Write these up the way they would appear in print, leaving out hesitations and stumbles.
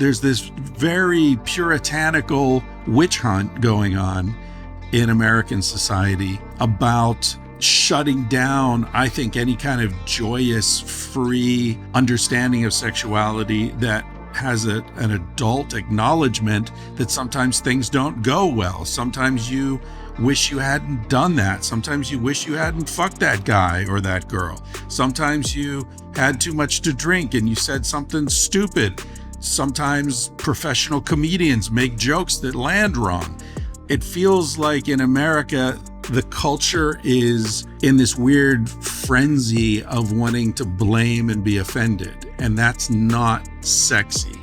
there's this very puritanical witch hunt going on in American society about shutting down, I think, any kind of joyous, free understanding of sexuality that has an adult acknowledgement that sometimes things don't go well. Sometimes you wish you hadn't done that. Sometimes you wish you hadn't fucked that guy or that girl. Sometimes you had too much to drink and you said something stupid. Sometimes professional comedians make jokes that land wrong. It feels like in America, the culture is in this weird frenzy of wanting to blame and be offended, and that's not sexy.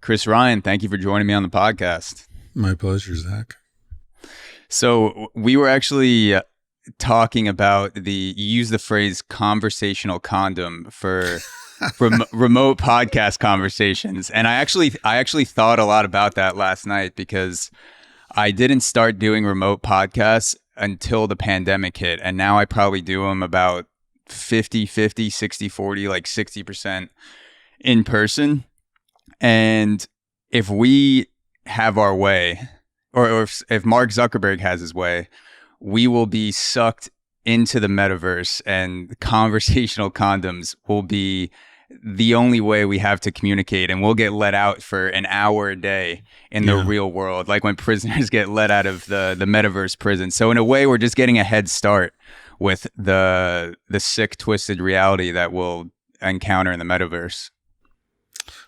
Chris Ryan, thank you for joining me on the podcast. My pleasure, Zach. So we were actually talking about you use the phrase conversational condom for remote podcast conversations. And I actually thought a lot about that last night because I didn't start doing remote podcasts until the pandemic hit. And now I probably do them about 50-50, 60-40, like 60% in person. And if we have our way, or if Mark Zuckerberg has his way, we will be sucked into the metaverse, and conversational condoms will be the only way we have to communicate, and we'll get let out for an hour a day in the real world, like when prisoners get let out of the metaverse prison. So in a way, we're just getting a head start with the sick, twisted reality that we'll encounter in the metaverse.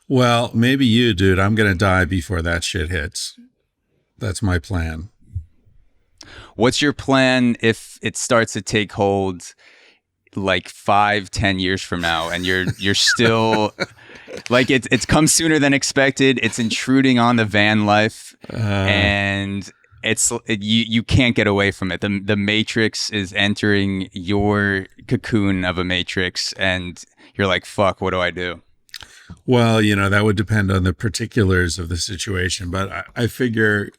Well, maybe you, dude. I'm going to die before that shit hits. That's my plan. What's your plan if it starts to take hold like 5-10 years from now and you're still like it's come sooner than expected, it's intruding on the van life, and you can't get away from it. The matrix is entering your cocoon of a matrix and you're like, fuck, what do I do? Well, that would depend on the particulars of the situation, but I figure,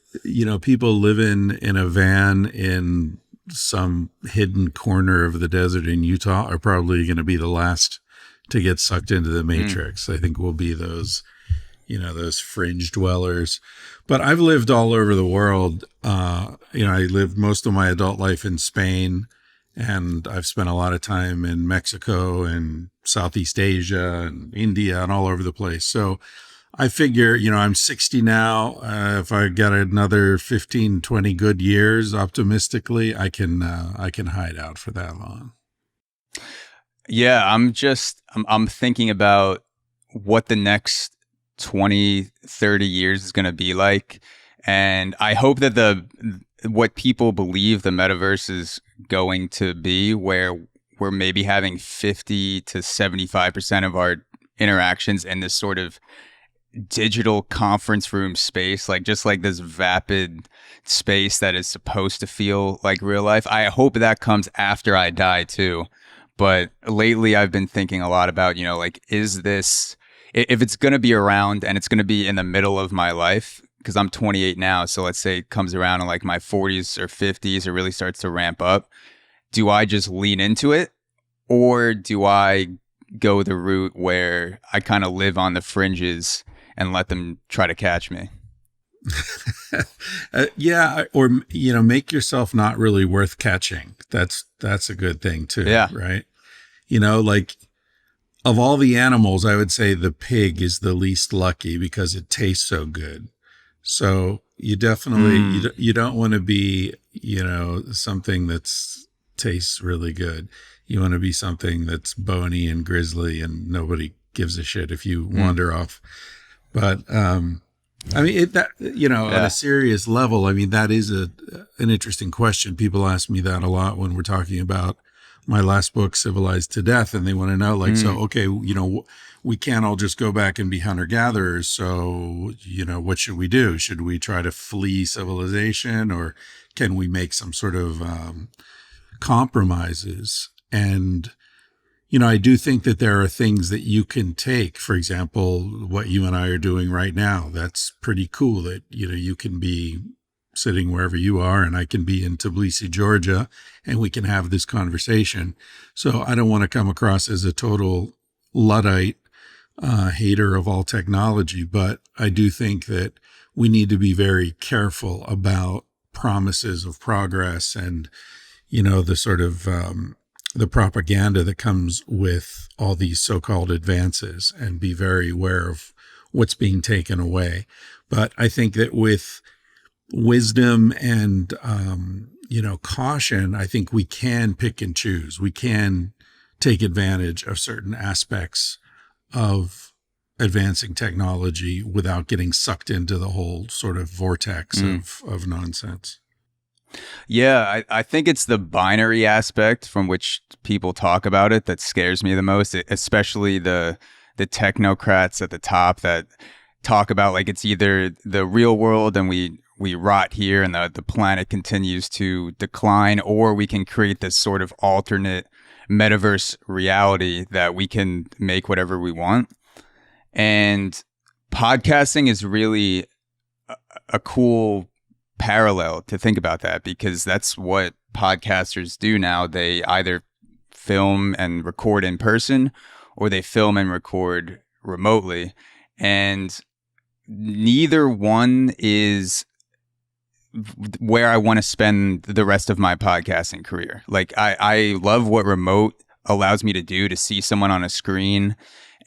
people living in a van in some hidden corner of the desert in Utah are probably going to be the last to get sucked into the matrix. I think we'll be those, those fringe dwellers. But I've lived all over the world. I lived most of my adult life in Spain, and I've spent a lot of time in Mexico and Southeast Asia and India and all over the place. So I figure, I'm 60 now. If I get another 15, 20 good years, optimistically, I can hide out for that long. Yeah, I'm thinking about what the next 20, 30 years is going to be like. And I hope that what people believe the metaverse is going to be, where we're maybe having 50 to 75% of our interactions in this sort of digital conference room space, like just like this vapid space that is supposed to feel like real life. I hope that comes after I die too. But lately I've been thinking a lot about, like, is this, if it's going to be around and it's going to be in the middle of my life, because I'm 28 now. So let's say it comes around in like my 40s or 50s, it really starts to ramp up. Do I just lean into it, or do I go the route where I kind of live on the fringes and let them try to catch me? Or, make yourself not really worth catching. That's a good thing too. Yeah. Right. Like of all the animals, I would say the pig is the least lucky because it tastes so good. So you definitely, you don't want to be, something that's tastes really good. You want to be something that's bony and grisly and nobody gives a shit if you wander off. But, on a serious level, that is an interesting question. People ask me that a lot when we're talking about my last book, Civilized to Death, and they want to know, like, so, okay, we can't all just go back and be hunter-gatherers. So, what should we do? Should we try to flee civilization, or can we make some sort of compromises? And, I do think that there are things that you can take. For example, what you and I are doing right now, that's pretty cool that, you can be sitting wherever you are, and I can be in Tbilisi, Georgia, and we can have this conversation. So I don't want to come across as a total Luddite hater of all technology, but I do think that we need to be very careful about promises of progress and, the sort of the propaganda that comes with all these so-called advances, and be very aware of what's being taken away. But I think that with wisdom and, caution, I think we can pick and choose. We can take advantage of certain aspects of advancing technology without getting sucked into the whole sort of vortex of nonsense. Yeah, I think it's the binary aspect from which people talk about it that scares me the most, especially the technocrats at the top that talk about like it's either the real world and we rot here and the planet continues to decline, or we can create this sort of alternate metaverse reality that we can make whatever we want. And podcasting is really a cool parallel to think about that, because that's what podcasters do now. They either film and record in person, or they film and record remotely. And neither one is where I want to spend the rest of my podcasting career. Like I love what remote allows me to do, to see someone on a screen,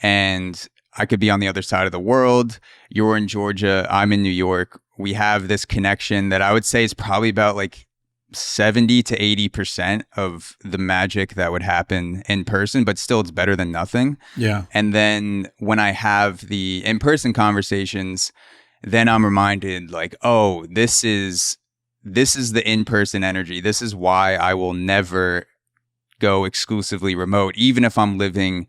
and I could be on the other side of the world. You're in Georgia, I'm in New York. We have this connection that I would say is probably about like 70 to 80% of the magic that would happen in person, but still it's better than nothing. Yeah. And then when I have the in-person conversations, then I'm reminded like, oh, this is the in-person energy. This is why I will never go exclusively remote, even if I'm living,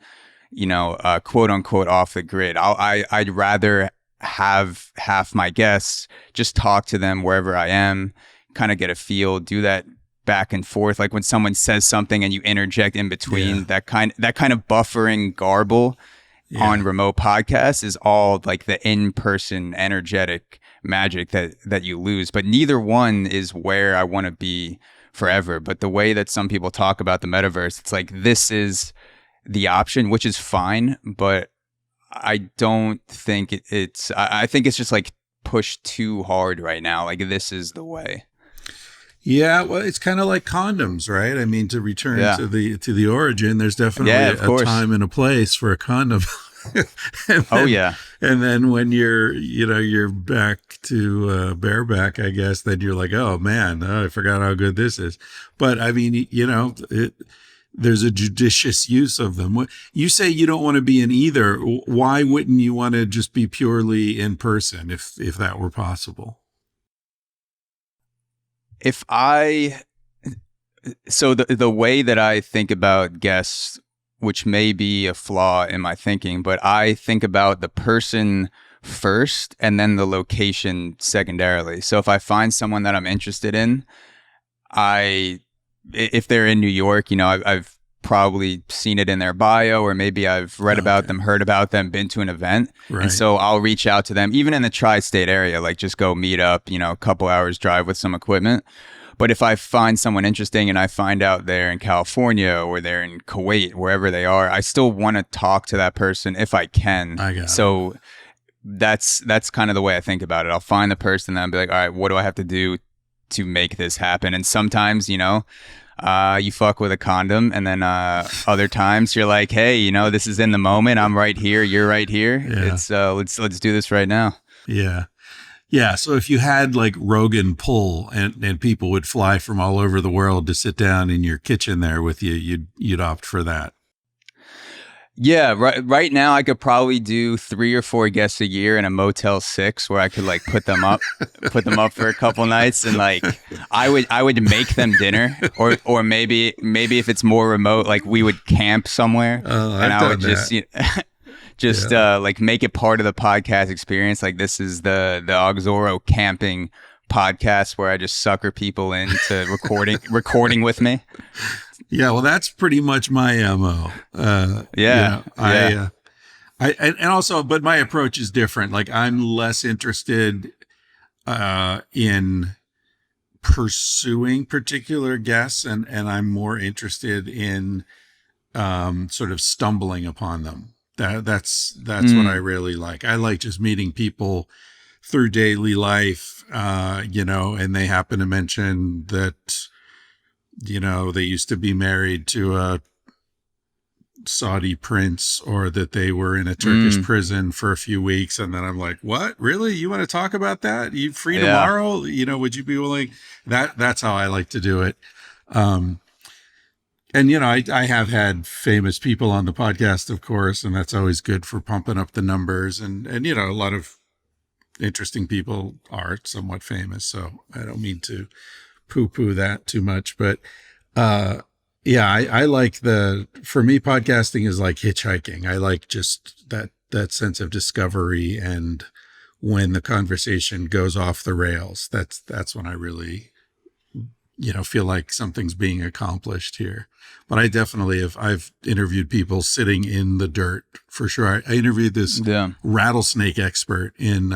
quote unquote off the grid. I'd rather have half my guests just talk to them wherever I am, kind of get a feel, do that back and forth. Like when someone says something and you interject in between, that kind of buffering garble on remote podcasts is all like the in-person energetic magic that you lose. But neither one is where I want to be forever. But the way that some people talk about the metaverse, it's like this is the option, which is fine, but I don't think I think it's just like pushed too hard right now. Like this is the way. Yeah, well, it's kind of like condoms, right? I mean, to return to the origin, there's definitely a time and a place for a condom. And then when you're back to bareback, I guess, then you're like, oh man, I forgot how good this is. But I mean, there's a judicious use of them. You say you don't want to be in either. Why wouldn't you want to just be purely in person if that were possible? So the way that I think about guests, which may be a flaw in my thinking, but I think about the person first and then the location secondarily. So if I find someone that I'm interested in, if they're in New York, I've probably seen it in their bio, or maybe I've read about them, heard about them, been to an event. Right. And so I'll reach out to them, even in the tri-state area, like just go meet up, a couple hours drive with some equipment. But if I find someone interesting and I find out they're in California or they're in Kuwait, wherever they are, I still want to talk to that person if I can. So that's kind of the way I think about it. I'll find the person and I'll be like, all right, what do I have to do to make this happen? And sometimes, you fuck with a condom, and then other times you're like, hey, this is in the moment. I'm right here. You're right here. Yeah. It's let's do this right now. Yeah. Yeah. So if you had like Rogan pull and people would fly from all over the world to sit down in your kitchen there with you, you'd opt for that. Yeah, right now I could probably do 3 or 4 guests a year in a Motel 6 where I could like put them up for a couple nights, and like I would make them dinner, or maybe if it's more remote, like we would camp somewhere, and I would just like make it part of the podcast experience. Like this is the AUXORO camping podcast where I just sucker people into recording with me. Yeah, well, that's pretty much my MO. And also, but my approach is different. Like I'm less interested in pursuing particular guests, and I'm more interested in sort of stumbling upon them. That's what I really like. I like just meeting people through daily life, and they happen to mention that, they used to be married to a Saudi prince, or that they were in a Turkish prison for a few weeks. And then I'm like, what? Really? You want to talk about that? You free tomorrow? Would you be willing? That's how I like to do it. And, I have had famous people on the podcast, of course, and that's always good for pumping up the numbers. And a lot of interesting people are somewhat famous. So I don't mean to poo-poo that too much, but, I like for me, podcasting is like hitchhiking. I like just that sense of discovery. And when the conversation goes off the rails, that's when I really, feel like something's being accomplished here. But I definitely I've interviewed people sitting in the dirt for sure. I interviewed this rattlesnake expert in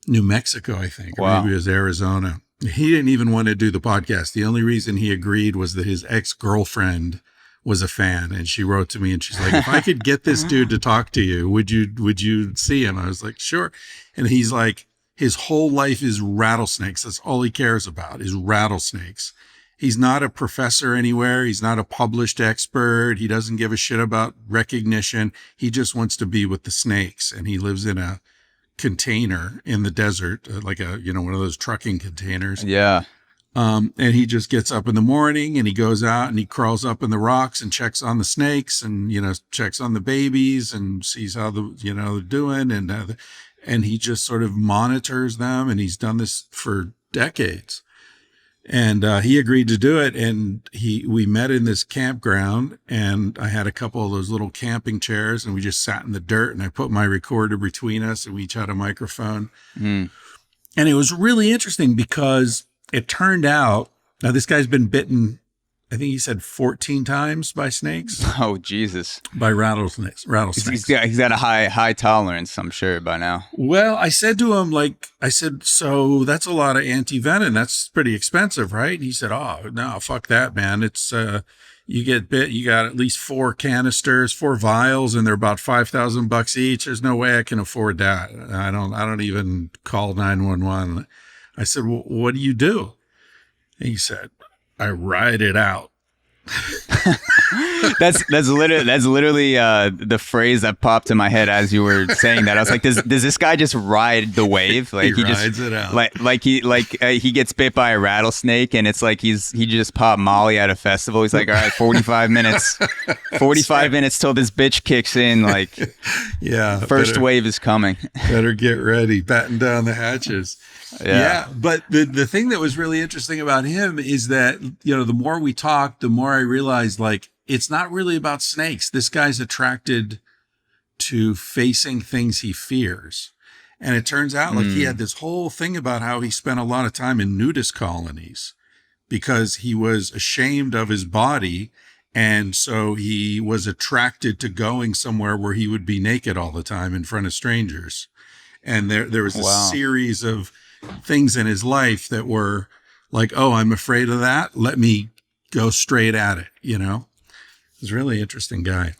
New Mexico, I think. Wow. Or maybe it was Arizona. He didn't even want to do the podcast. The only reason he agreed was that his ex-girlfriend was a fan, and she wrote to me and she's like, if I could get this dude to talk to you, would you see him? I was like, sure. And he's like, his whole life is rattlesnakes. That's all he cares about is rattlesnakes. He's not a professor anywhere. He's not a published expert. He doesn't give a shit about recognition. He just wants to be with the snakes. And he lives in a container in the desert, like one of those trucking containers. Yeah. And he just gets up in the morning and he goes out and he crawls up in the rocks and checks on the snakes and, checks on the babies and sees how they're doing. And he just sort of monitors them. And he's done this for decades. And he agreed to do it. And we met in this campground, and I had a couple of those little camping chairs, and we just sat in the dirt, and I put my recorder between us, and we each had a microphone. And it was really interesting because it turned out, now this guy's been bitten, I think he said 14 times by snakes. Oh, Jesus. By rattlesnakes. He's got a high tolerance, I'm sure, by now. Well, I said to him, so that's a lot of anti-venom. That's pretty expensive, right? And he said, oh, no, fuck that, man. It's, you get bit, you got at least 4 canisters, 4 vials, and they're about $5,000 each. There's no way I can afford that. I don't even call 911. I said, well, what do you do? And he said, I ride it out. That's literally the phrase that popped in my head as you were saying that. I was like, does this guy just ride the wave? Like he rides it out. He gets bit by a rattlesnake, and it's like he just popped Molly at a festival. He's like, all right, 45 minutes, 45 minutes till this bitch kicks in. Like, first wave is coming. Better get ready, batten down the hatches. Yeah. But the thing that was really interesting about him is that, the more we talked, the more I realized, it's not really about snakes. This guy's attracted to facing things he fears. And it turns out he had this whole thing about how he spent a lot of time in nudist colonies because he was ashamed of his body. And so he was attracted to going somewhere where he would be naked all the time in front of strangers. And there was a series of things in his life that were like, oh, I'm afraid of that. Let me go straight at it. He's a really interesting guy.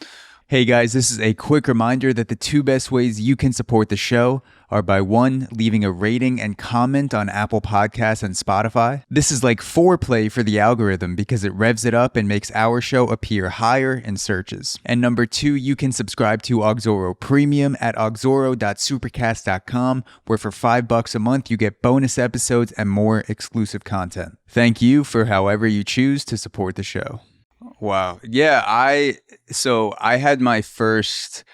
Hey guys, this is a quick reminder that the 2 best ways you can support the show are by 1, leaving a rating and comment on Apple Podcasts and Spotify. This is like foreplay for the algorithm because it revs it up and makes our show appear higher in searches. And number 2, you can subscribe to AUXORO Premium at auxoro.supercast.com, where for $5 a month you get bonus episodes and more exclusive content. Thank you for however you choose to support the show. Wow. Yeah, I had my first,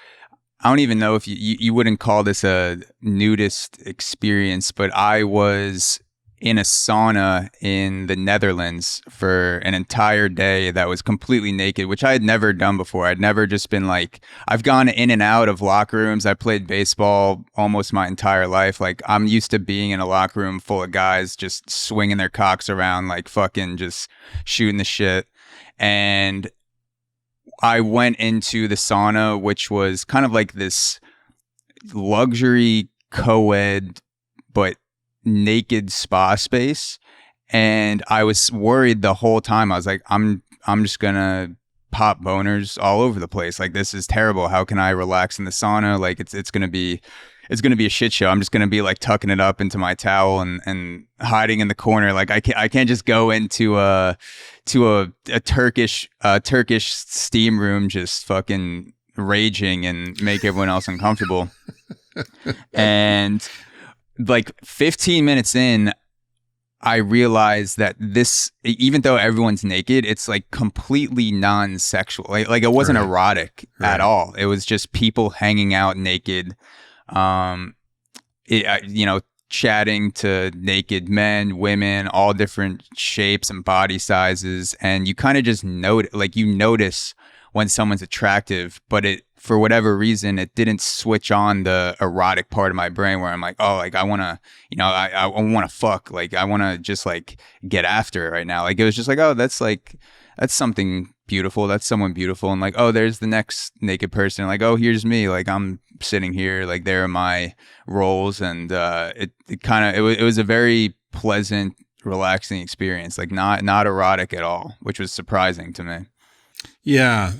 I don't even know if you wouldn't call this a nudist experience, but I was in a sauna in the Netherlands for an entire day that was completely naked, which I had never done before. I'd never just been I've gone in and out of locker rooms. I played baseball almost my entire life. I'm used to being in a locker room full of guys just swinging their cocks around, fucking just shooting the shit. And I went into the sauna, which was kind of like this luxury co-ed, but naked spa space, and I was worried the whole time. I was like, I'm just gonna pop boners all over the place. Like, this is terrible. How can I relax in the sauna? Like, it's gonna be a shit show. I'm just gonna be like tucking it up into my towel and hiding in the corner. Like, I can't just go into a Turkish steam room just fucking raging and make everyone else uncomfortable. And like 15 minutes in, I realized that this, even though everyone's naked, it's like completely non-sexual. Like it wasn't erotic at all. It was just people hanging out naked, chatting to naked men, women, all different shapes and body sizes. And you kind of just notice when someone's attractive, but for whatever reason, it didn't switch on the erotic part of my brain where I'm like, oh, like I want to, I want to fuck. Like, I want to just like get after it right now. Like, it was just like, oh, that's something beautiful. That's someone beautiful. And like, oh, there's the next naked person. Like, oh, here's me. Like, I'm sitting here. Like, there are my roles. And it was a very pleasant, relaxing experience. Like, not erotic at all, which was surprising to me. Yeah.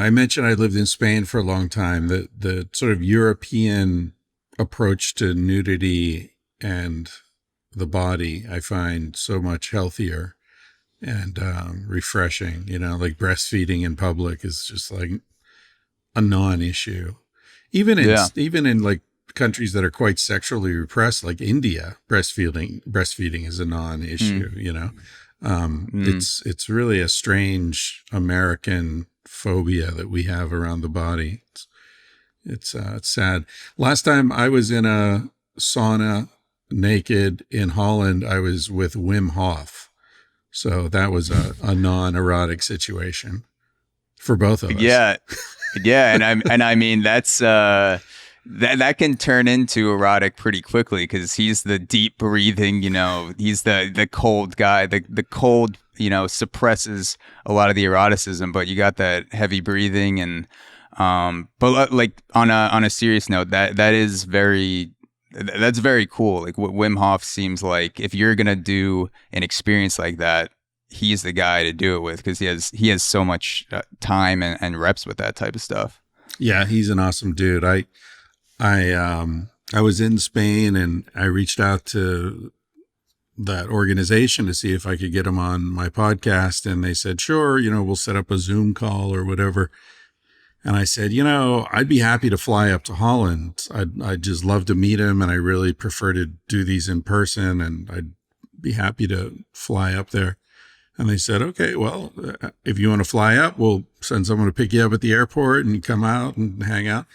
I mentioned I lived in Spain for a long time. The sort of European approach to nudity and the body, I find so much healthier and refreshing. Like breastfeeding in public is just like a non-issue. Even in like countries that are quite sexually repressed, like India, breastfeeding is a non-issue. It's really a strange American phobia that we have around the body. It's sad. Last time I was in a sauna naked in Holland, I was with Wim Hof. So that was a non-erotic situation for both of us. Yeah. And I mean, that's, that can turn into erotic pretty quickly because he's the deep breathing, he's the cold guy. The cold, suppresses a lot of the eroticism, but you got that heavy breathing and but like on a serious note, that's very cool. Like Wim Hof seems like if you're gonna do an experience like that, he's the guy to do it with because he has so much time and reps with that type of stuff. Yeah, he's an awesome dude. I was in Spain and I reached out to that organization to see if I could get him on my podcast. And they said, sure, we'll set up a Zoom call or whatever. And I said, I'd be happy to fly up to Holland. I'd just love to meet him. And I really prefer to do these in person. And I'd be happy to fly up there. And they said, okay, well, if you want to fly up, we'll send someone to pick you up at the airport and come out and hang out.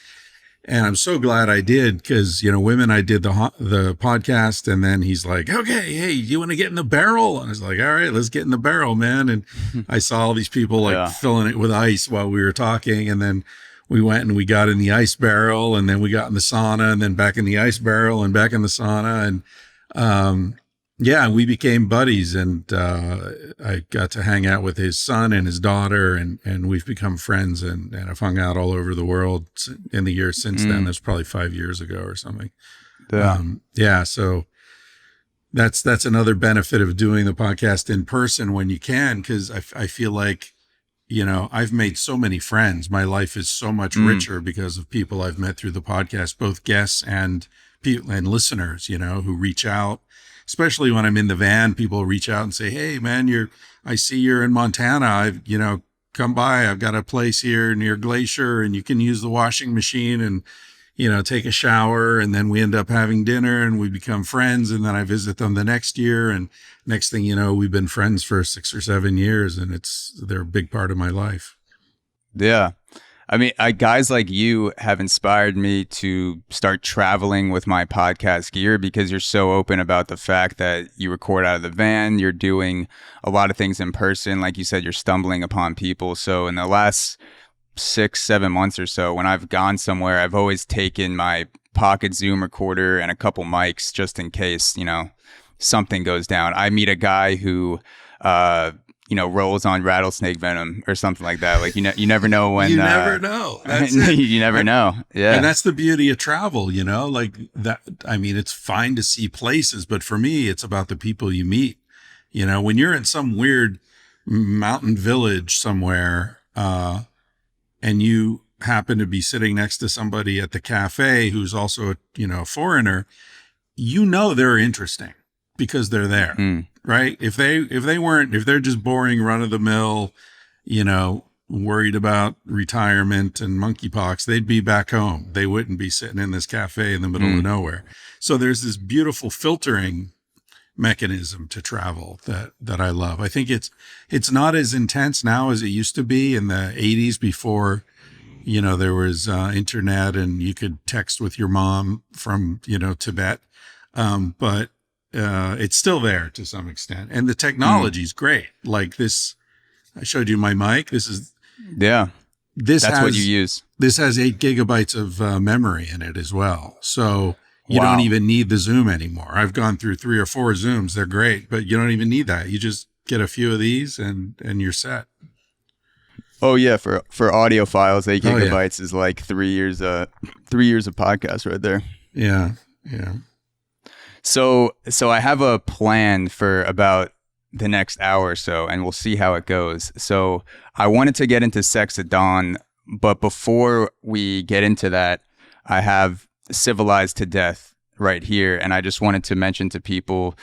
And I'm so glad I did because, Wim and I did the podcast and then he's like, okay, hey, you want to get in the barrel? And I was like, all right, let's get in the barrel, man. And I saw all these people like filling it with ice while we were talking. And then we went and we got in the ice barrel and then we got in the sauna and then back in the ice barrel and back in the sauna. And, we became buddies and I got to hang out with his son and his daughter and we've become friends and I've hung out all over the world in the years since then. That's probably 5 years ago or something. So that's another benefit of doing the podcast in person when you can, because I feel like, I've made so many friends. My life is so much richer because of people I've met through the podcast, both guests and people and listeners, who reach out. Especially when I'm in the van, people reach out and say, hey man, I see you're in Montana. Come by. I've got a place here near Glacier and you can use the washing machine and, take a shower. And then we end up having dinner and we become friends. And then I visit them the next year. And next thing you know, we've been friends for 6 or 7 years and they're a big part of my life. Yeah. I mean, guys like you have inspired me to start traveling with my podcast gear because you're so open about the fact that you record out of the van. You're doing a lot of things in person. Like you said, you're stumbling upon people. So in the last 6-7 months or so, when I've gone somewhere, I've always taken my pocket Zoom recorder and a couple mics just in case, something goes down. I meet a guy who rolls on rattlesnake venom or something like that. Like, you never know when. You never know. That's it. You never know. Yeah. And that's the beauty of travel, like that. I mean, it's fine to see places, but for me, it's about the people you meet. When you're in some weird mountain village somewhere, and you happen to be sitting next to somebody at the cafe who's also a foreigner, they're interesting because they're there, right? If they're just boring, run of the mill, worried about retirement and monkeypox, they'd be back home. They wouldn't be sitting in this cafe in the middle of nowhere. So there's this beautiful filtering mechanism to travel that I love. I think it's not as intense now as it used to be in the 80s before, there was internet and you could text with your mom from, Tibet. But it's still there to some extent. And the technology is great. Like this, I showed you my mic. That's what you use. This has 8 gigabytes of memory in it as well. So you don't even need the Zoom anymore. I've gone through 3 or 4 Zooms. They're great, but you don't even need that. You just get a few of these and you're set. Oh yeah. For audio files, 8 gigabytes is like 3 years of podcast right there. Yeah. Yeah. So I have a plan for about the next hour or so, and we'll see how it goes. So I wanted to get into sex at dawn, but before we get into that, I have Civilized to Death right here. And I just wanted to mention to people,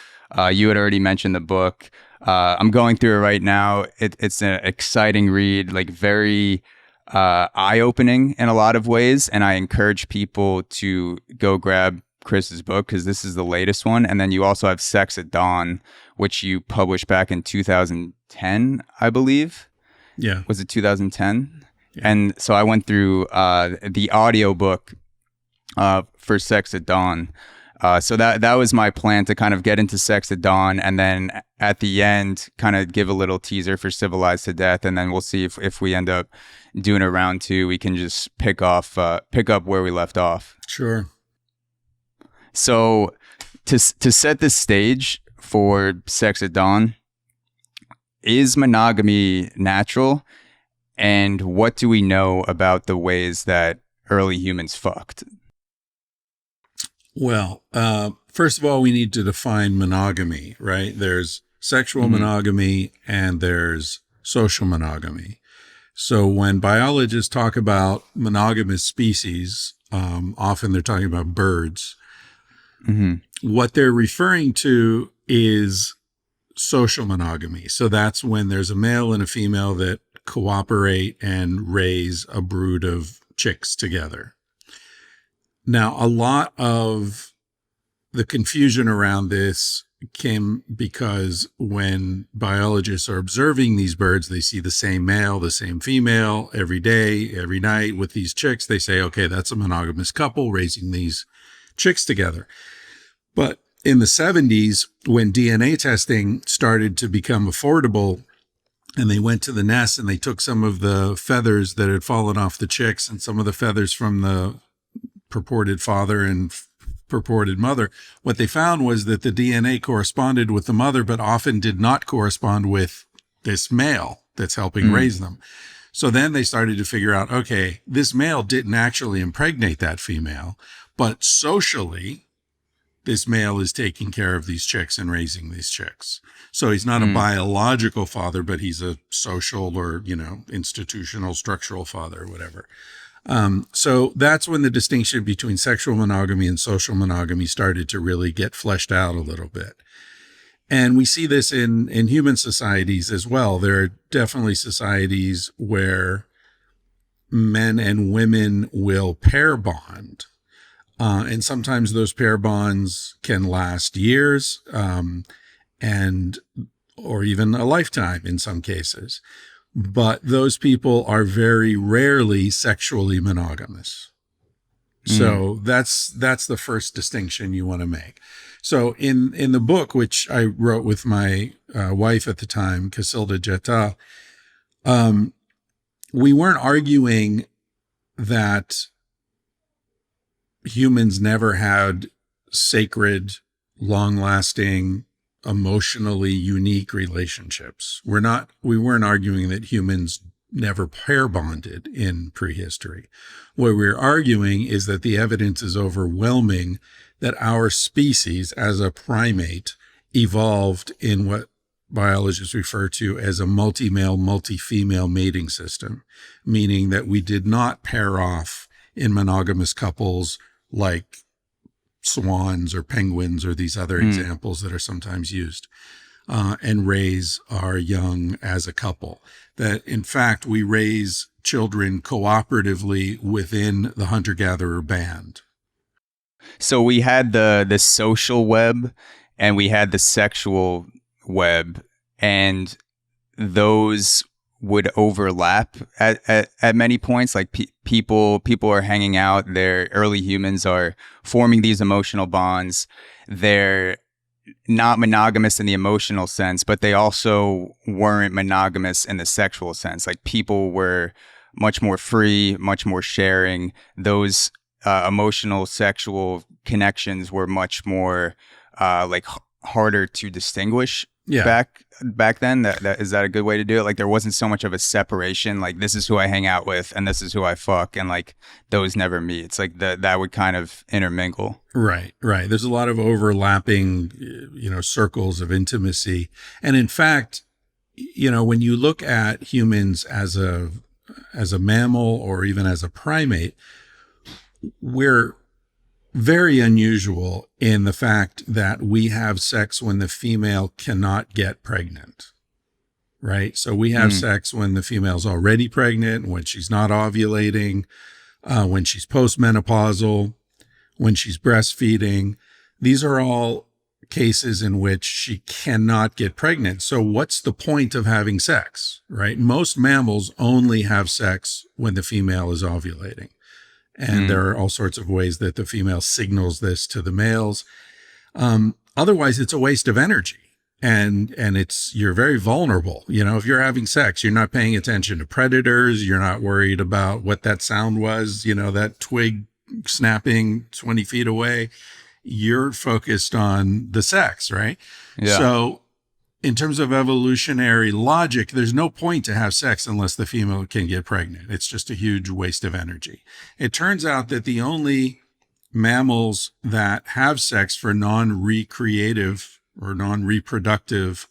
you had already mentioned the book. I'm going through it right now. It's an exciting read, like very eye-opening in a lot of ways. And I encourage people to go grab Chris's book because this is the latest one. And then you also have Sex at Dawn, which you published back in 2010, I believe. Yeah. Was it 2010? Yeah. And so I went through the audiobook for Sex at Dawn. So that was my plan, to kind of get into Sex at Dawn, and then at the end kind of give a little teaser for Civilized to Death, and then we'll see if we end up doing a round 2, we can just pick up where we left off. Sure. So to set the stage for Sex at Dawn, is monogamy natural? And what do we know about the ways that early humans fucked? Well, first of all, we need to define monogamy, right? There's sexual monogamy and there's social monogamy. So when biologists talk about monogamous species, often they're talking about birds. What they're referring to is social monogamy. So that's when there's a male and a female that cooperate and raise a brood of chicks together. Now, a lot of the confusion around this came because when biologists are observing these birds, they see the same male, the same female every day, every night with these chicks. They say, okay, that's a monogamous couple raising these chicks together. But in the 70s, when DNA testing started to become affordable, and they went to the nest and they took some of the feathers that had fallen off the chicks and some of the feathers from the purported father and purported mother, what they found was that the DNA corresponded with the mother, but often did not correspond with this male that's helping raise them. So then they started to figure out, okay, this male didn't actually impregnate that female, but socially, this male is taking care of these chicks and raising these chicks. So he's not a biological father, but he's a social or, institutional, structural father or whatever. So that's when the distinction between sexual monogamy and social monogamy started to really get fleshed out a little bit. And we see this in human societies as well. There are definitely societies where men and women will pair bond. And sometimes those pair bonds can last years, or even a lifetime in some cases. But those people are very rarely sexually monogamous. So that's the first distinction you want to make. So in the book, which I wrote with my wife at the time, Casilda Jetta, we weren't arguing that humans never had sacred, long-lasting, emotionally unique relationships. We weren't arguing that humans never pair bonded in prehistory. What we're arguing is that the evidence is overwhelming that our species as a primate evolved in what biologists refer to as a multi-male, multi-female mating system, meaning that we did not pair off in monogamous couples like swans or penguins or these other examples that are sometimes used, and raise our young as a couple. That in fact, we raise children cooperatively within the hunter-gatherer band. So we had the social web and we had the sexual web, and those would overlap at many points. Like people are hanging out. Their early humans are forming these emotional bonds. They're not monogamous in the emotional sense, but they also weren't monogamous in the sexual sense. Like people were much more free, much more sharing. Those emotional, sexual connections were much more harder to distinguish. Back then. That is that a good way to do it? Like there wasn't so much of a separation, like this is who I hang out with and this is who I fuck, and like those never meet. It's like that would kind of intermingle. Right. There's a lot of overlapping, circles of intimacy. And in fact, when you look at humans as a mammal or even as a primate, we're very unusual in the fact that we have sex when the female cannot get pregnant, right? So we have sex when the female's already pregnant, when she's not ovulating, when she's postmenopausal, when she's breastfeeding. These are all cases in which she cannot get pregnant. So what's the point of having sex, right? Most mammals only have sex when the female is ovulating. And there are all sorts of ways that the female signals this to the males. Otherwise, it's a waste of energy. And you're very vulnerable. If you're having sex, you're not paying attention to predators. You're not worried about what that sound was, that twig snapping 20 feet away. You're focused on the sex, right? Yeah. So in terms of evolutionary logic, there's no point to have sex unless the female can get pregnant. It's just a huge waste of energy. It turns out that the only mammals that have sex for non-recreative or non-reproductive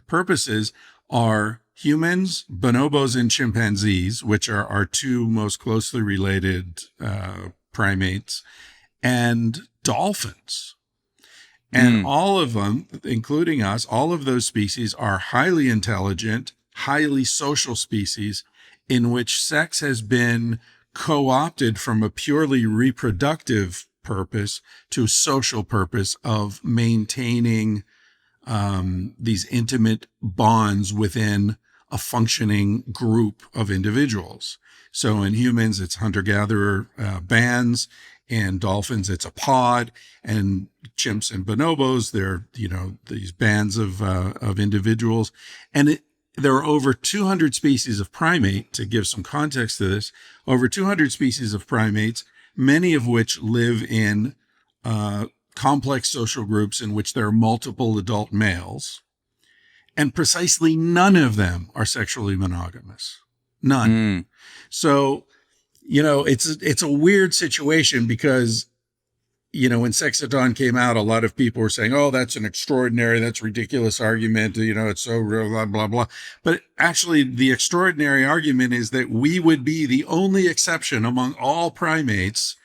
purposes are humans, bonobos, and chimpanzees, which are our two most closely related primates, and dolphins. And all of them, including us, all of those species are highly intelligent, highly social species in which sex has been co-opted from a purely reproductive purpose to a social purpose of maintaining these intimate bonds within a functioning group of individuals. So in humans, it's hunter-gatherer bands. And dolphins, it's a pod, and chimps and bonobos, they're, these bands of individuals. And there are over 200 species of primate, to give some context to this, over 200 species of primates, many of which live in complex social groups in which there are multiple adult males. And precisely none of them are sexually monogamous. None. So, it's a weird situation because, when Sex at Dawn came out, a lot of people were saying, oh, that's ridiculous argument. It's so blah, blah, blah. But actually, the extraordinary argument is that we would be the only exception among all primates.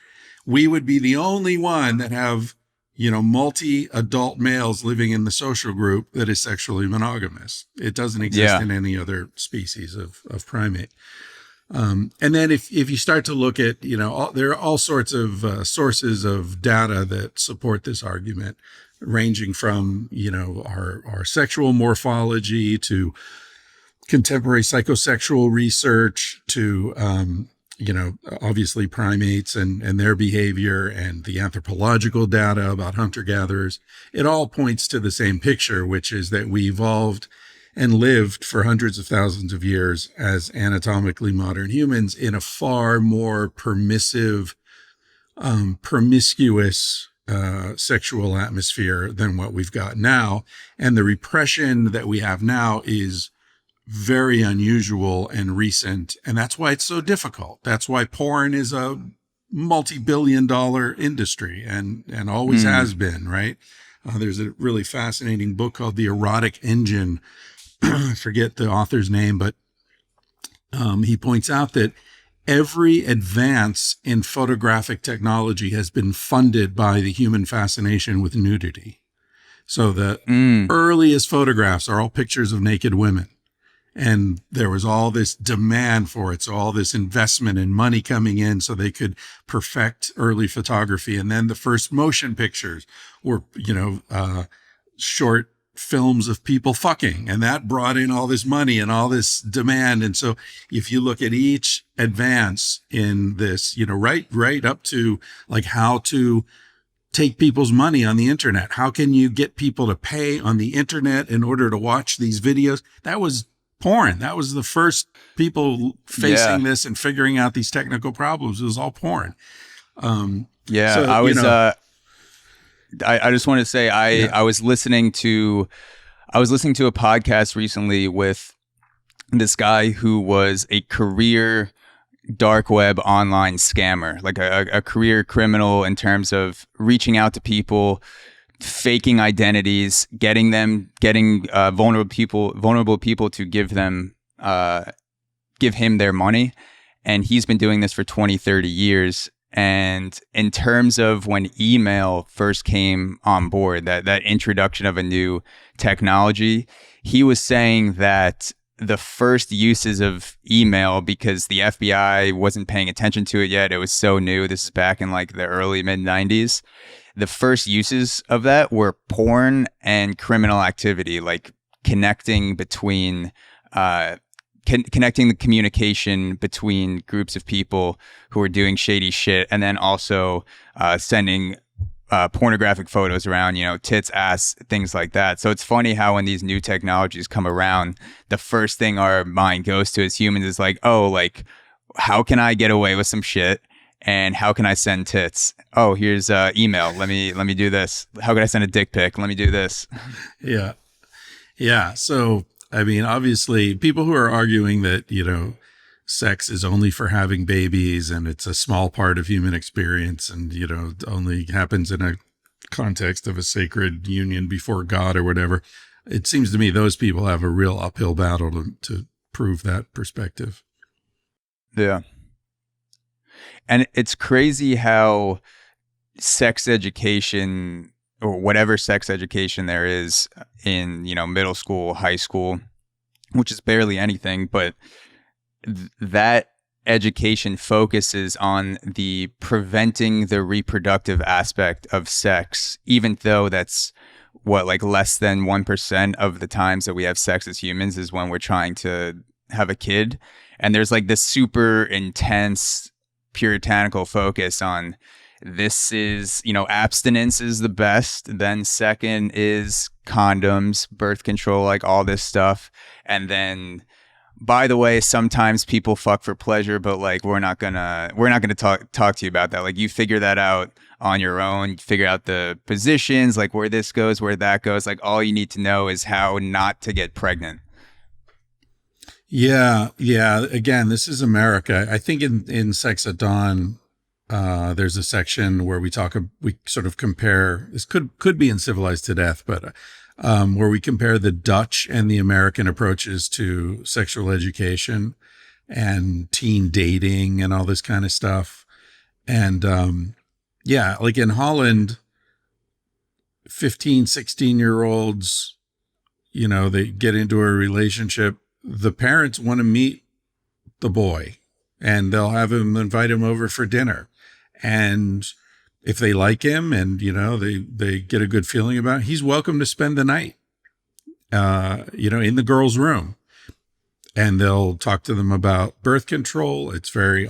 We would be the only one that have, multi-adult males living in the social group that is sexually monogamous. It doesn't exist in any other species of primate. And then if you start to look at, there are all sorts of sources of data that support this argument, ranging from, our sexual morphology to contemporary psychosexual research to, obviously primates and their behavior and the anthropological data about hunter-gatherers. It all points to the same picture, which is that we evolved and lived for hundreds of thousands of years as anatomically modern humans in a far more permissive, promiscuous sexual atmosphere than what we've got now. And the repression that we have now is very unusual and recent. And that's why it's so difficult. That's why porn is a multi-billion-dollar industry and always has been, right? There's a really fascinating book called The Erotic Engine. I forget the author's name, but he points out that every advance in photographic technology has been funded by the human fascination with nudity. So the earliest photographs are all pictures of naked women. And there was all this demand for it. So all this investment and money coming in so they could perfect early photography. And then the first motion pictures were, short films of people fucking. And that brought in all this money and all this demand. And so if you look at each advance in this, right up to like how to take people's money on the internet. How can you get people to pay on the internet in order to watch these videos? That was porn. That was the first people facing this and figuring out these technical problems. It was all porn. I just want to say I was listening to a podcast recently with this guy who was a career dark web online scammer, like a career criminal in terms of reaching out to people, faking identities, getting vulnerable people to give him their money. And he's been doing this for 20, 30 years. And in terms of when email first came on board, that introduction of a new technology, he was saying that the first uses of email, because the FBI wasn't paying attention to it yet, it was so new. This is back in like the early mid 90s. The first uses of that were porn and criminal activity, like connecting between, connecting the communication between groups of people who are doing shady shit, and then also sending pornographic photos around, tits, ass, things like that. So it's funny how when these new technologies come around, the first thing our mind goes to as humans is like, oh, like, how can I get away with some shit? And how can I send tits? Oh, here's email. Let me do this. How can I send a dick pic? Let me do this. Yeah. Yeah. So, I mean, obviously people who are arguing that, sex is only for having babies and it's a small part of human experience and, only happens in a context of a sacred union before God or whatever. It seems to me those people have a real uphill battle to prove that perspective. Yeah. And it's crazy how sex education, or whatever sex education there is in, middle school, high school, which is barely anything, but that education focuses on the preventing the reproductive aspect of sex, even though that's like less than 1% of the times that we have sex as humans is when we're trying to have a kid. And there's like this super intense puritanical focus on this is, abstinence is the best. Then second is condoms, birth control, like all this stuff. And then, by the way, sometimes people fuck for pleasure, but like we're not gonna talk to you about that. Like you figure that out on your own. Figure out the positions, like where this goes, where that goes. Like all you need to know is how not to get pregnant. Yeah. Again, this is America. I think in Sex at Dawn, there's a section where we sort of compare. This could be in Civilized to Death, but where we compare the Dutch and the American approaches to sexual education and teen dating and all this kind of stuff. And like in Holland, 15, 16-year-olds, they get into a relationship. The parents want to meet the boy and they'll invite him over for dinner. And if they like him and, they get a good feeling about him, he's welcome to spend the night, in the girl's room. And they'll talk to them about birth control. It's very,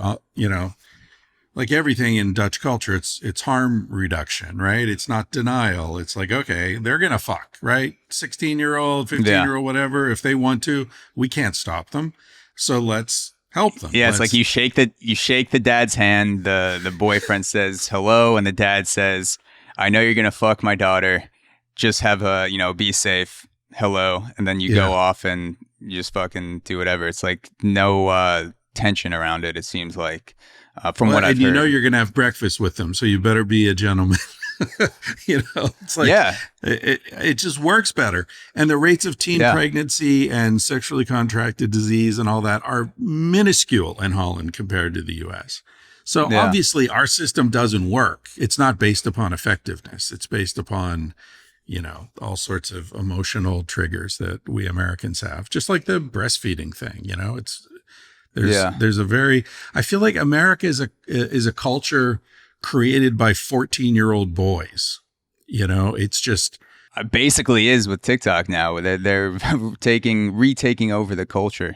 like everything in Dutch culture, it's harm reduction, right? It's not denial. It's like, okay, they're going to fuck, right? 16-year-old, 15-year-old, whatever. If they want to, we can't stop them. So let's help them. Yeah, it's like you shake the dad's hand, the boyfriend says hello, and the dad says, I know you're going to fuck my daughter. Just have be safe. Hello. And then you go off and you just fucking do whatever. It's like no tension around it, it seems like, from what I've heard. You know you're going to have breakfast with them, so you better be a gentleman. It's like, it just works better. And the rates of teen pregnancy and sexually contracted disease and all that are minuscule in Holland compared to the US. So obviously our system doesn't work. It's not based upon effectiveness. It's based upon, all sorts of emotional triggers that we Americans have, just like the breastfeeding thing. I feel like America is a culture created by 14-year-old boys. It's just basically is with TikTok now. They're retaking over the culture.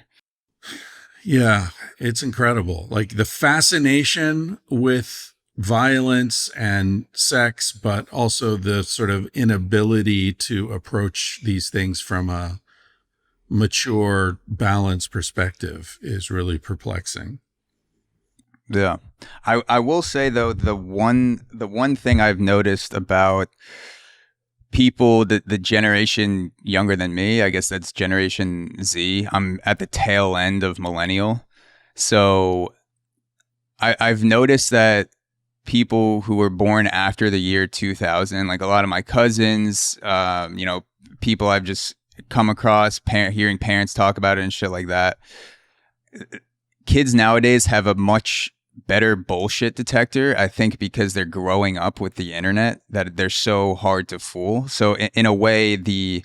Yeah, it's incredible. Like the fascination with violence and sex, but also the sort of inability to approach these things from a mature, balanced perspective is really perplexing. Yeah. I will say though, the one thing I've noticed about people, the generation younger than me, I guess that's Generation Z. I'm at the tail end of millennial. So I've noticed that people who were born after the year 2000, like a lot of my cousins, people I've just come across, hearing parents talk about it and shit like that. Kids nowadays have a much better bullshit detector, I think, because they're growing up with the internet, that they're so hard to fool. So in a way, the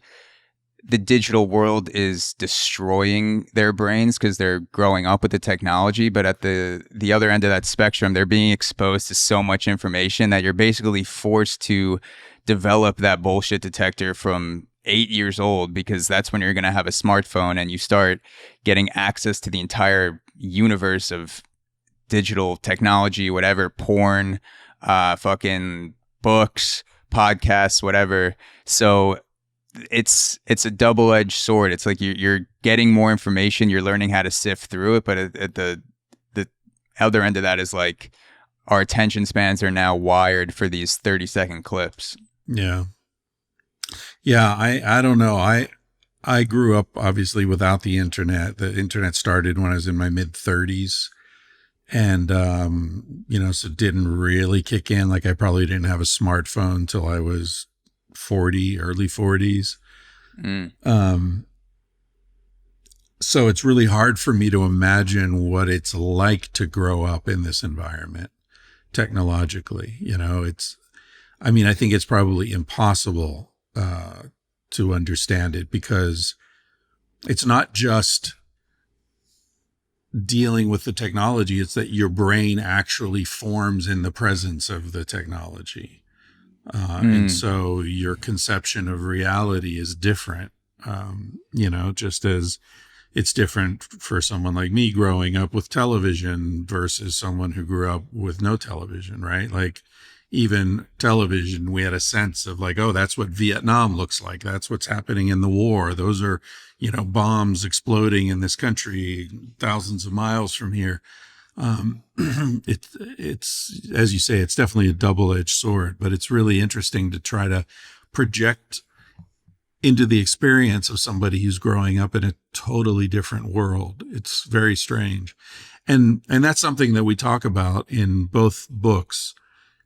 digital world is destroying their brains because they're growing up with the technology. But at the other end of that spectrum, they're being exposed to so much information that you're basically forced to develop that bullshit detector from 8 years old, because that's when you're going to have a smartphone and you start getting access to the entire universe of digital technology, whatever, porn, fucking books, podcasts, whatever. So it's a double-edged sword. It's like you're getting more information, you're learning how to sift through it, but at the other end of that is like our attention spans are now wired for these 30-second clips. Yeah. Yeah, I don't know. I grew up obviously without the internet. The internet started when I was in my mid-30s. And, so it didn't really kick in. Like I probably didn't have a smartphone till I was 40, early 40s. So it's really hard for me to imagine what it's like to grow up in this environment technologically. I think it's probably impossible to understand it, because it's not just dealing with the technology, it's that your brain actually forms in the presence of the technology. And so your conception of reality is different, just as it's different for someone like me growing up with television versus someone who grew up with no television, right? Like even television, we had a sense of like, oh, that's what Vietnam looks like. That's what's happening in the war. Those are, bombs exploding in this country thousands of miles from here. It's, as you say, it's definitely a double-edged sword, but it's really interesting to try to project into the experience of somebody who's growing up in a totally different world. It's very strange. And that's something that we talk about in both books,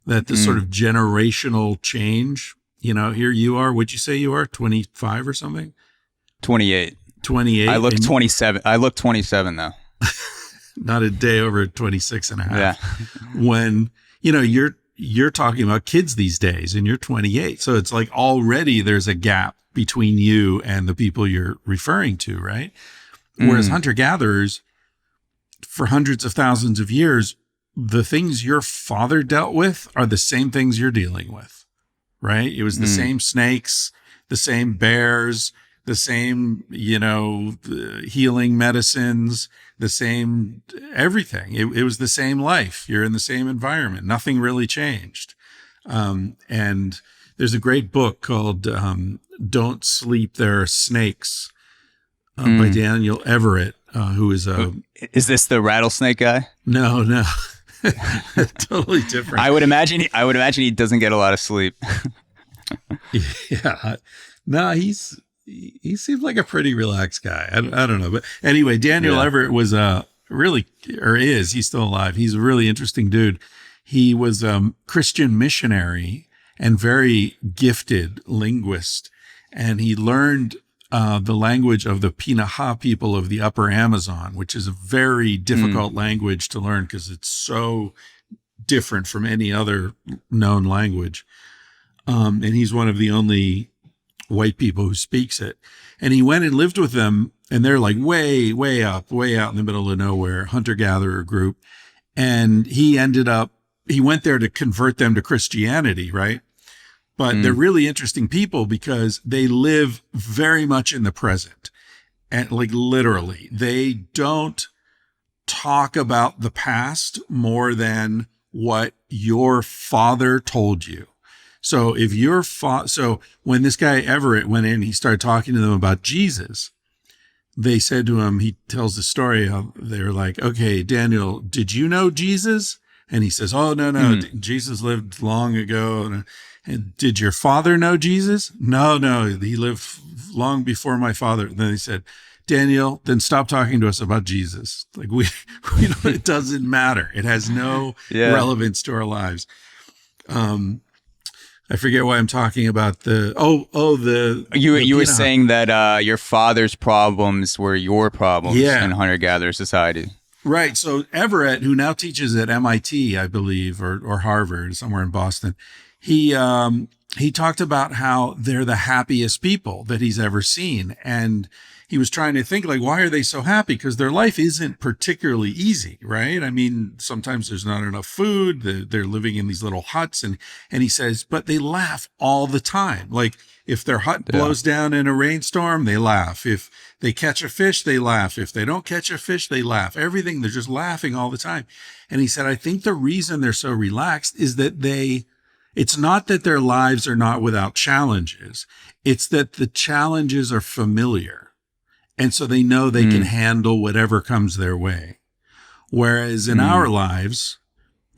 that this sort of generational change, here you are, what'd you say you are, 25 or something? 28. I look 27. I look 27 though. Not a day over 26 and a half. Yeah. When, you're talking about kids these days and you're 28. So it's like already there's a gap between you and the people you're referring to, right? Whereas hunter-gatherers, for hundreds of thousands of years, the things your father dealt with are the same things you're dealing with, right? It was the same snakes, the same bears, the same, healing medicines, the same everything. It was the same life. You're in the same environment. Nothing really changed. And there's a great book called Don't Sleep, There Are Snakes by Daniel Everett, who is a... Is this the rattlesnake guy? No. Totally different. I would imagine he doesn't get a lot of sleep. Yeah. No, he seems like a pretty relaxed guy. I don't know. But anyway, Daniel Everett was he's still alive. He's a really interesting dude. He was a Christian missionary and very gifted linguist. And he learned the language of the Pinaha people of the upper Amazon, which is a very difficult language to learn because it's so different from any other known language. And he's one of the only white people who speaks it. And he went and lived with them, and they're like way, way out in the middle of nowhere, hunter-gatherer group. And he went there to convert them to Christianity, right? But they're really interesting people because they live very much in the present. And like literally, they don't talk about the past more than what your father told you. So if so when this guy Everett went in, he started talking to them about Jesus. They said to him, he tells the story how they were like, okay, Daniel, did you know Jesus? And he says, oh, no, Jesus lived long ago. And did your father know Jesus? No, he lived long before my father. And then he said, Daniel, then stop talking to us about Jesus. Like we don't, it doesn't matter. It has no relevance to our lives. I forget why I'm talking about you were saying that your father's problems were your problems in hunter-gatherer society. Right. So Everett, who now teaches at MIT, I believe, or Harvard, somewhere in Boston, he talked about how they're the happiest people that he's ever seen. And he was trying to think, like, why are they so happy? Because their life isn't particularly easy, right? I mean, sometimes there's not enough food. They're living in these little huts. And he says, but they laugh all the time. Like, if their hut blows down in a rainstorm, they laugh. If they catch a fish, they laugh. If they don't catch a fish, they laugh. Everything, they're just laughing all the time. And he said, I think the reason they're so relaxed is that it's not that their lives are not without challenges. It's that the challenges are familiar. And so they know they can handle whatever comes their way. Whereas in our lives,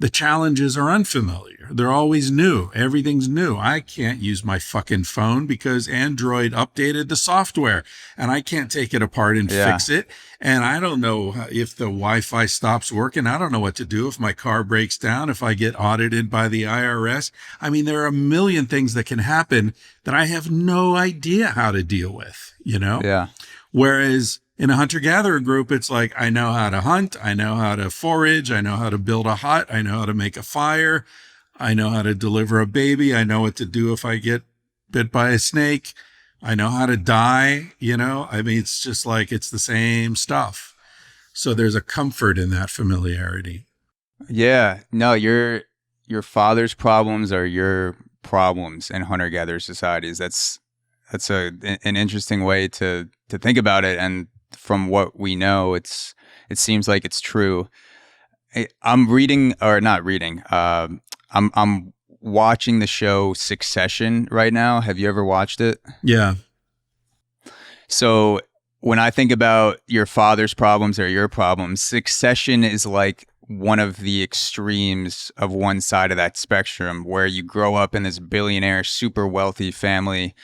the challenges are unfamiliar. They're always new. Everything's new. I can't use my fucking phone because Android updated the software and I can't take it apart and fix it. And I don't know if the Wi-Fi stops working. I don't know what to do if my car breaks down, if I get audited by the IRS. I mean, there are a million things that can happen that I have no idea how to deal with, you know? Yeah. Whereas in a hunter-gatherer group, it's like, I know how to hunt, I know how to forage, I know how to build a hut, I know how to make a fire, I know how to deliver a baby, I know what to do if I get bit by a snake, I know how to die, you know? I mean, it's just like, it's the same stuff. So there's a comfort in that familiarity. Yeah. No, your father's problems are your problems in hunter-gatherer societies. That's an interesting way to think about it, and from what we know, it seems like it's true. I'm watching the show Succession right now. Have you ever watched it? Yeah. So when I think about your father's problems or your problems, Succession is like one of the extremes of one side of that spectrum, where you grow up in this billionaire, super wealthy family.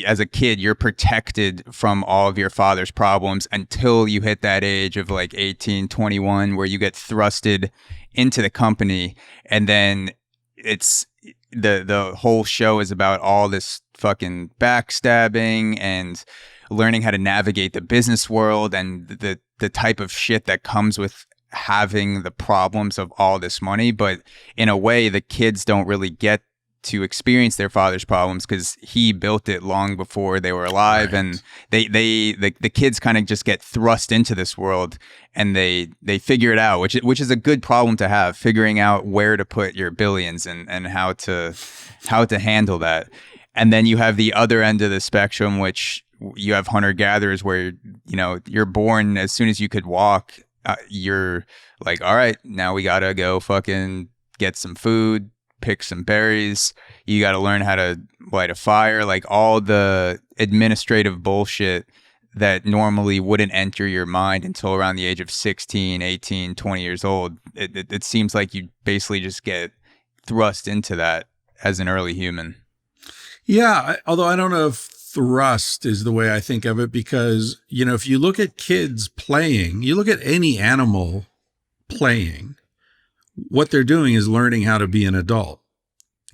As a kid, you're protected from all of your father's problems until you hit that age of like 18, 21, where you get thrusted into the company. And then it's the whole show is about all this fucking backstabbing and learning how to navigate the business world and the type of shit that comes with having the problems of all this money. But in a way, the kids don't really get to experience their father's problems because he built it long before they were alive. Right. And the kids kind of just get thrust into this world and they figure it out, which is a good problem to have, figuring out where to put your billions and how to handle that. And then you have the other end of the spectrum, which you have hunter-gatherers where, you know, you're born as soon as you could walk. You're like, all right, now we gotta go fucking get some food, pick some berries. You got to learn how to light a fire, like all the administrative bullshit that normally wouldn't enter your mind until around the age of 16, 18, 20 years old. It seems like you basically just get thrust into that as an early human. Yeah, although I don't know if thrust is the way I think of it, because, you know, if you look at kids playing, you look at any animal playing, what they're doing is learning how to be an adult,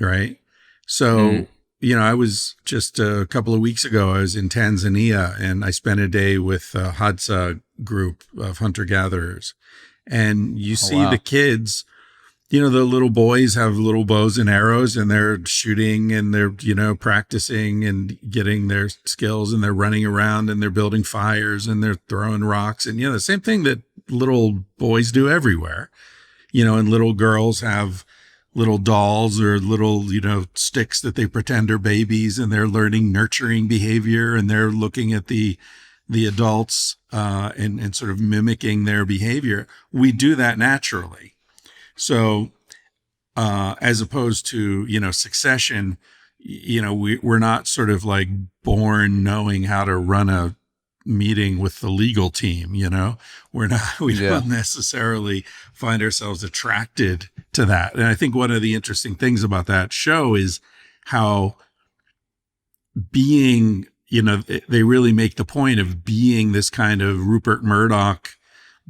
right? So, you know, I was just a couple of weeks ago, I was in Tanzania and I spent a day with a Hadza group of hunter-gatherers. And you see the kids, you know, the little boys have little bows and arrows and they're shooting and they're, you know, practicing and getting their skills, and they're running around and they're building fires and they're throwing rocks. And, you know, the same thing that little boys do everywhere, you know, and little girls have little dolls or little, you know, sticks that they pretend are babies, and they're learning nurturing behavior, and they're looking at the adults and sort of mimicking their behavior. We do that naturally. So, as opposed to, you know, succession, you know, we're not sort of like born knowing how to run a meeting with the legal team, you know, we don't necessarily find ourselves attracted to that. And I think one of the interesting things about that show is how being, you know, they really make the point of being this kind of Rupert Murdoch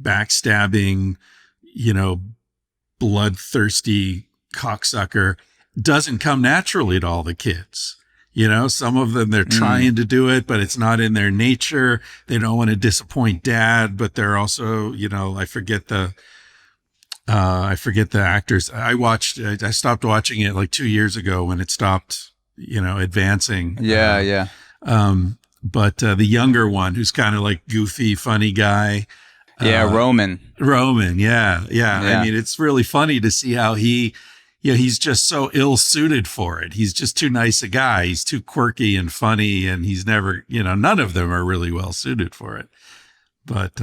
backstabbing, you know, bloodthirsty cocksucker doesn't come naturally to all the kids. You know, some of them, they're trying to do it, but it's not in their nature. They don't want to disappoint dad, but they're also, you know, I forget the actors. I stopped watching it like 2 years ago when it stopped, you know, advancing. But the younger one, who's kind of like goofy, funny guy. Roman. Yeah. I mean, it's really funny to see how he's just so ill-suited for it. He's just too nice a guy. He's too quirky and funny, and he's never, you know, none of them are really well-suited for it. But,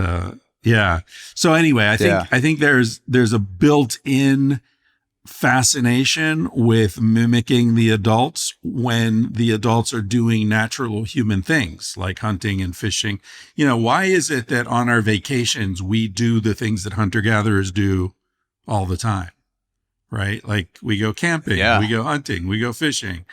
yeah. So anyway, I think there's a built-in fascination with mimicking the adults when the adults are doing natural human things like hunting and fishing. You know, why is it that on our vacations we do the things that hunter-gatherers do all the time, right? Like we go camping, we go hunting, we go fishing.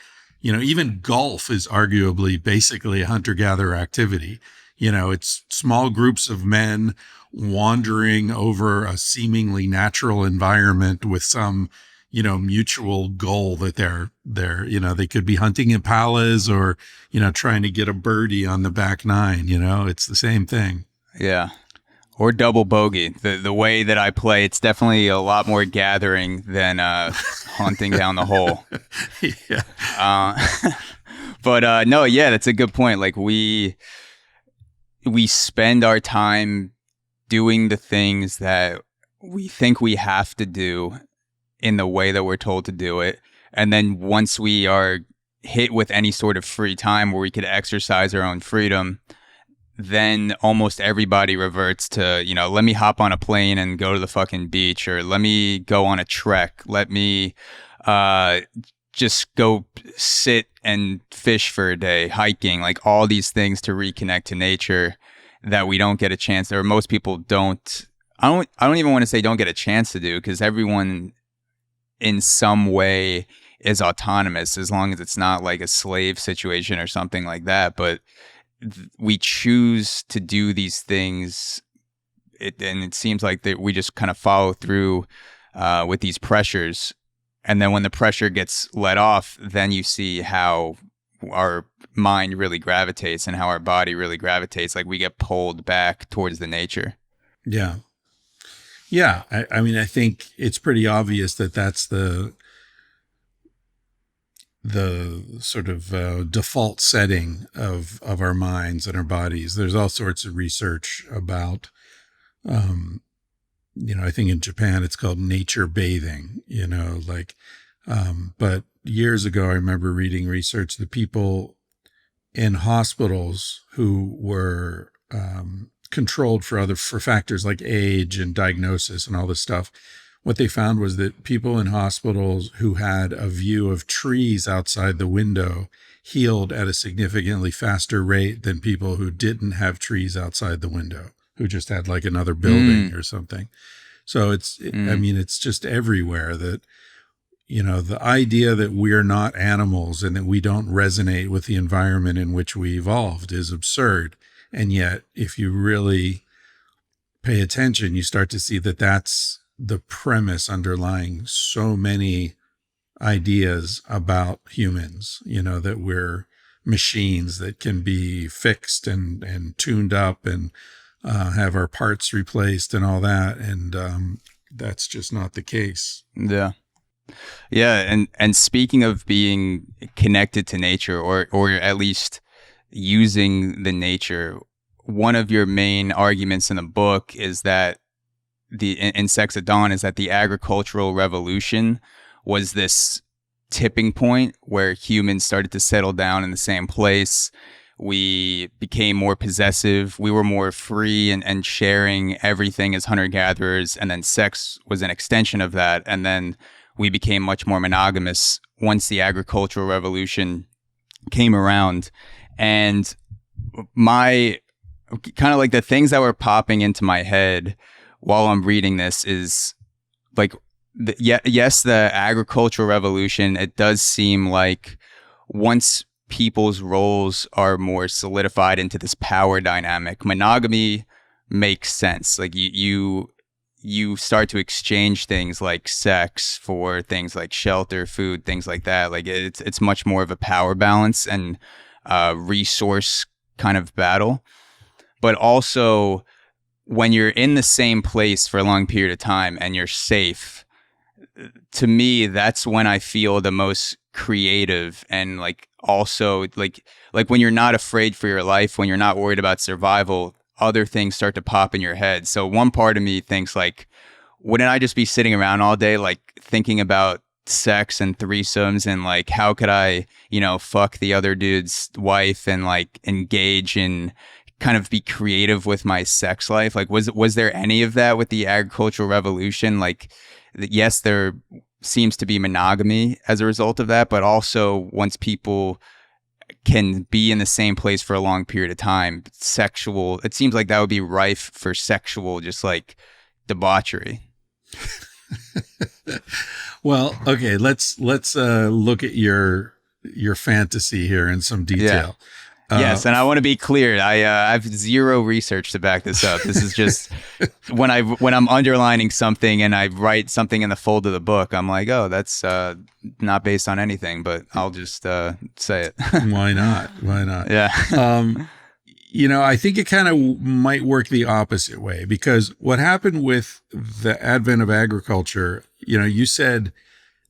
You know, even golf is arguably basically a hunter-gatherer activity. You know, it's small groups of men wandering over a seemingly natural environment with some, you know, mutual goal that they're, you know, they could be hunting impalas or, you know, trying to get a birdie on the back nine, you know, it's the same thing. Yeah. Or double bogey. The way that I play, it's definitely a lot more gathering than hunting down the hole. But no, yeah, that's a good point. Like we spend our time doing the things that we think we have to do in the way that we're told to do it. And then once we are hit with any sort of free time where we could exercise our own freedom, then almost everybody reverts to, you know, let me hop on a plane and go to the fucking beach, or let me go on a trek. Let me just go sit and fish for a day, hiking, like all these things to reconnect to nature that we don't get a chance, or most people don't. I don't even want to say don't get a chance to do, because everyone in some way is autonomous, as long as it's not like a slave situation or something like that. But we choose to do these things, and it seems like that we just kind of follow through with these pressures. And then when the pressure gets let off, then you see how our mind really gravitates and how our body really gravitates. Like we get pulled back towards the nature. Yeah. Yeah. I mean, I think it's pretty obvious that that's the sort of default setting of our minds and our bodies. There's all sorts of research about, you know, I think in Japan it's called nature bathing, you know, like, but years ago, I remember reading research, the people in hospitals who were controlled for factors like age and diagnosis and all this stuff. what they found was that people in hospitals who had a view of trees outside the window healed at a significantly faster rate than people who didn't have trees outside the window, who just had like another building or something. So I mean, it's just everywhere that, you know, the idea that we're not animals and that we don't resonate with the environment in which we evolved is absurd. And yet, if you really pay attention, you start to see that that's the premise underlying so many ideas about humans, you know, that we're machines that can be fixed and tuned up and have our parts replaced and all that. And that's just not the case. Yeah. Yeah. And speaking of being connected to nature, or at least using the nature, one of your main arguments in the book is that in Sex at Dawn is that the agricultural revolution was this tipping point where humans started to settle down in the same place. We became more possessive. We were more free and sharing everything as hunter-gatherers. And then sex was an extension of that. And then we became much more monogamous once the agricultural revolution came around. And my kind of like the things that were popping into my head while I'm reading this is like, yes, the agricultural revolution, it does seem like once people's roles are more solidified into this power dynamic, monogamy makes sense. Like you start to exchange things like sex for things like shelter, food, things like that. Like it's much more of a power balance and resource kind of battle. But also when you're in the same place for a long period of time and you're safe, to me, that's when I feel the most creative. And like also like when you're not afraid for your life, when you're not worried about survival, other things start to pop in your head. So one part of me thinks like, wouldn't I just be sitting around all day, like thinking about sex and threesomes and like, how could I, you know, fuck the other dude's wife and like engage in kind of be creative with my sex life? Like, was there any of that with the agricultural revolution? Like, yes, there seems to be monogamy as a result of that, but also once people can be in the same place for a long period of time, it seems like that would be rife for sexual, just like debauchery. Well, okay, let's look at your fantasy here in some detail. Yeah. Yes, and I want to be clear. I have zero research to back this up. This is just when I'm underlining something and I write something in the fold of the book, I'm like, oh, that's not based on anything, but I'll just say it. Why not? Why not? Yeah. You know, I think it kind of might work the opposite way, because what happened with the advent of agriculture, you know, you said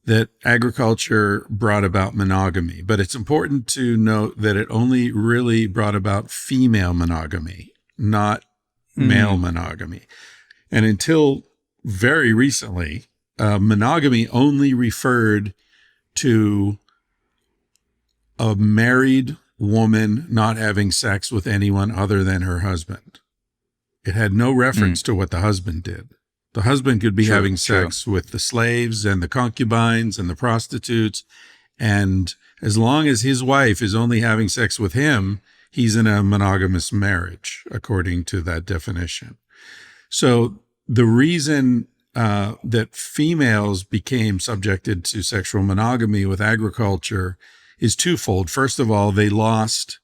that agriculture brought about monogamy, but it's important to note that it only really brought about female monogamy, not male monogamy. And until very recently, monogamy only referred to a married woman not having sex with anyone other than her husband. It had no reference to what the husband did. The husband could be having sex with the slaves and the concubines and the prostitutes. And as long as his wife is only having sex with him, he's in a monogamous marriage, according to that definition. So the reason that females became subjected to sexual monogamy with agriculture is twofold. First of all, they lost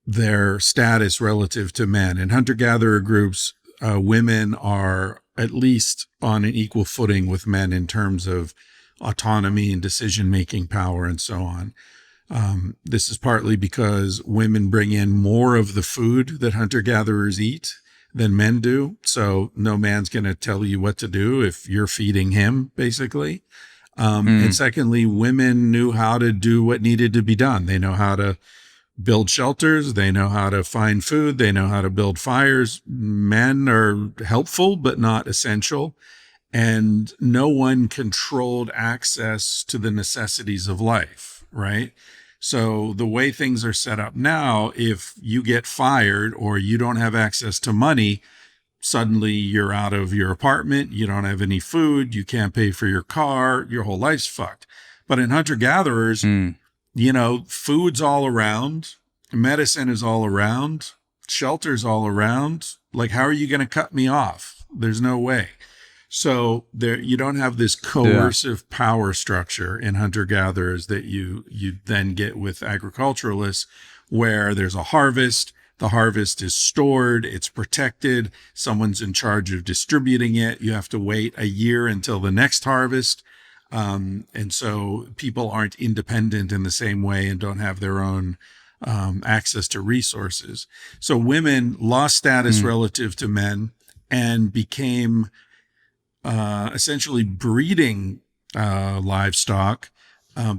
their status relative to men. In hunter-gatherer groups, women are at least on an equal footing with men in terms of autonomy and decision-making power and so on. This is partly because women bring in more of the food that hunter-gatherers eat than men do. So no man's going to tell you what to do if you're feeding him, basically. And secondly, women knew how to do what needed to be done. They know how to build shelters. They know how to find food. They know how to build fires. Men are helpful, but not essential. And no one controlled access to the necessities of life, right? So the way things are set up now, if you get fired or you don't have access to money, suddenly you're out of your apartment, you don't have any food, you can't pay for your car, your whole life's fucked. But in hunter-gatherers, food's all around, medicine is all around, shelter's all around. Like, how are you going to cut me off? There's no way. So there, you don't have this coercive power structure in hunter-gatherers that you then get with agriculturalists, where there's a harvest. The harvest is stored, it's protected, someone's in charge of distributing it. You have to wait a year until the next harvest. And so people aren't independent in the same way and don't have their own access to resources. So women lost status relative to men and became essentially breeding livestock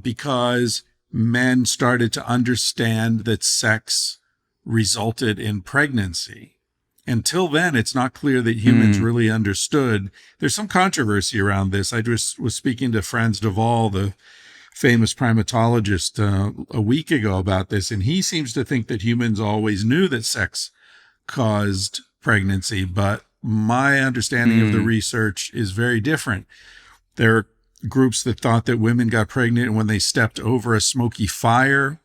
because men started to understand that sex resulted in pregnancy. Until then, it's not clear that humans really understood. There's some controversy around this. I just was speaking to Franz de Waal, the famous primatologist, a week ago about this, and he seems to think that humans always knew that sex caused pregnancy, but my understanding of the research is very different. There are groups that thought that women got pregnant when they stepped over a smoky fire.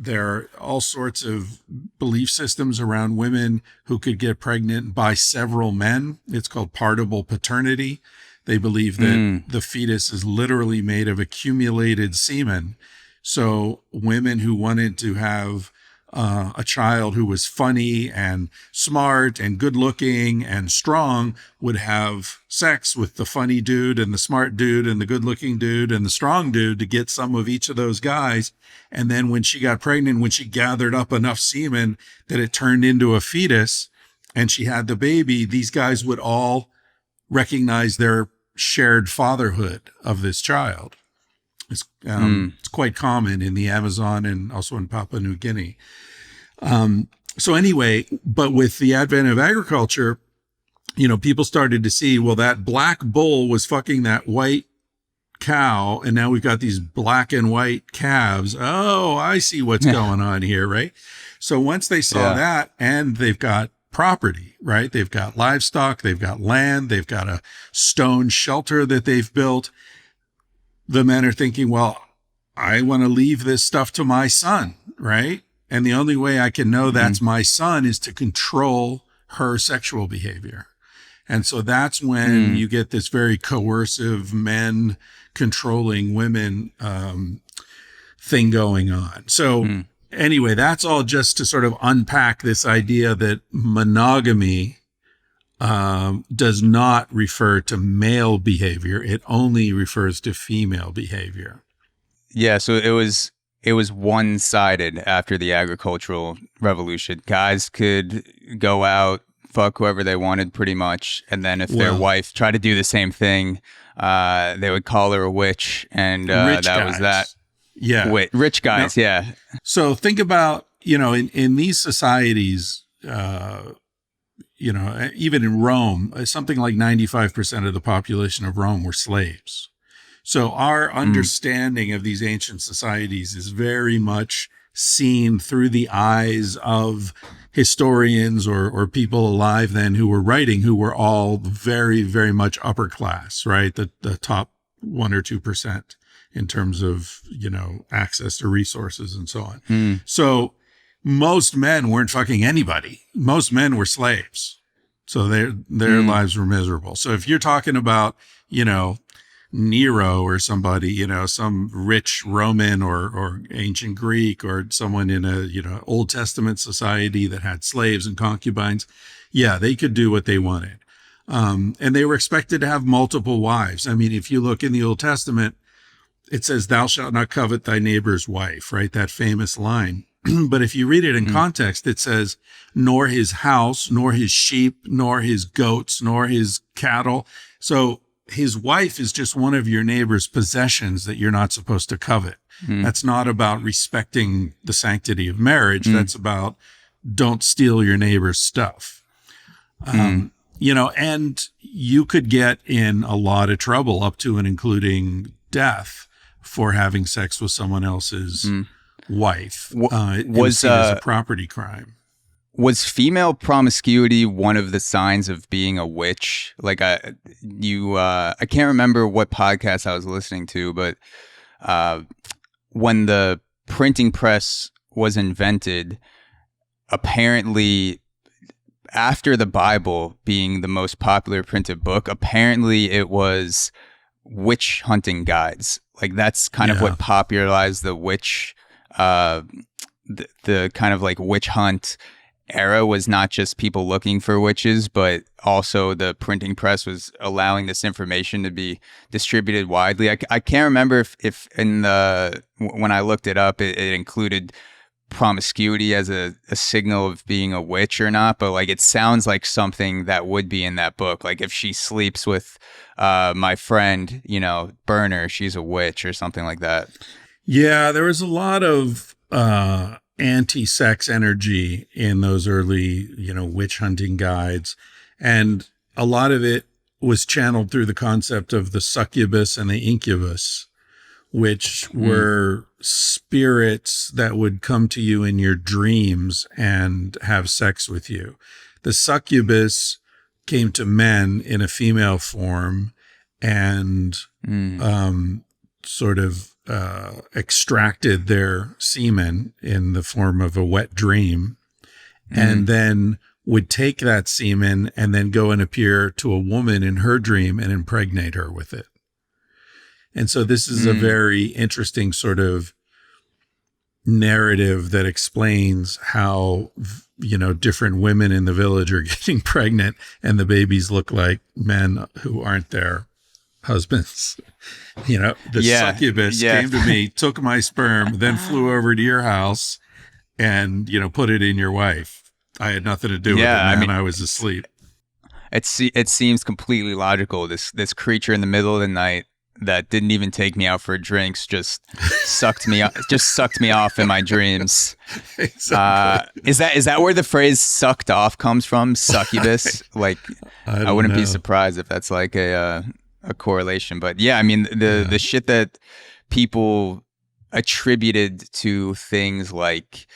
There are all sorts of belief systems around women who could get pregnant by several men. It's called partible paternity. They believe that the fetus is literally made of accumulated semen. So women who wanted to have a child who was funny and smart and good looking and strong would have sex with the funny dude and the smart dude and the good looking dude and the strong dude to get some of each of those guys. And then when she got pregnant, when she gathered up enough semen that it turned into a fetus and she had the baby, these guys would all recognize their shared fatherhood of this child. It's quite common in the Amazon and also in Papua New Guinea. So anyway, but with the advent of agriculture, people started to see, well, that black bull was fucking that white cow, and now we've got these black and white calves. Oh, I see what's going on here, right? So once they saw that, and they've got property, right? They've got livestock, they've got land, they've got a stone shelter that they've built. The men are thinking, well, I want to leave this stuff to my son, right? And the only way I can know that's my son is to control her sexual behavior. And so that's when you get this very coercive men controlling women thing going on. So anyway, that's all just to sort of unpack this idea that monogamy does not refer to male behavior. It only refers to female behavior. Yeah, so it was one-sided after the agricultural revolution. Guys could go out, fuck whoever they wanted pretty much, and then if their wife tried to do the same thing, they would call her a witch, and that was that. Yeah. Rich guys, now, So think about, in these societies, even in Rome, something like 95% of the population of Rome were slaves. So our understanding of these ancient societies is very much seen through the eyes of historians or people alive then who were writing, who were all very, very much upper class, right? The top 1 or 2% in terms of, access to resources and so on. So most men weren't fucking anybody. Most men were slaves. So their lives were miserable. So if you're talking about, Nero or somebody, some rich Roman or ancient Greek or someone in a, Old Testament society that had slaves and concubines, they could do what they wanted. And they were expected to have multiple wives. I mean, if you look in the Old Testament, it says, thou shalt not covet thy neighbor's wife, right? That famous line. But if you read it in context, it says, nor his house, nor his sheep, nor his goats, nor his cattle. So his wife is just one of your neighbor's possessions that you're not supposed to covet. That's not about respecting the sanctity of marriage. That's about don't steal your neighbor's stuff. And you could get in a lot of trouble up to and including death for having sex with someone else's wife. It was seen as a property crime. Was female promiscuity one of the signs of being a witch? Like I can't remember what podcast I was listening to, but when the printing press was invented, apparently after the Bible being the most popular printed book, apparently it was witch hunting guides. Like that's kind of what popularized the witch, the kind of like witch hunt era, was not just people looking for witches, but also the printing press was allowing this information to be distributed widely. I can't remember if in the, when I looked it up, it included promiscuity as a signal of being a witch or not, but like it sounds like something that would be in that book. Like if she sleeps with my friend, you know, Burner, she's a witch or something like that. Yeah, there was a lot of anti-sex energy in those early, you know, witch hunting guides. And a lot of it was channeled through the concept of the succubus and the incubus, which were spirits that would come to you in your dreams and have sex with you. The succubus came to men in a female form and sort of extracted their semen in the form of a wet dream, and then would take that semen and then go and appear to a woman in her dream and impregnate her with it. And so this is a very interesting sort of narrative that explains how, you know, different women in the village are getting pregnant and the babies look like men who aren't their husbands. You know, the succubus came to me, took my sperm, then flew over to your house and, you know, put it in your wife. I had nothing to do with it, man. I mean, I was asleep. It seems completely logical. This creature in the middle of the night that didn't even take me out for drinks just sucked me off in my dreams. Exactly. Is that where the phrase "sucked off" comes from? Succubus? Like, I wouldn't be surprised if that's like a correlation. But yeah, I mean, the shit that people attributed to things like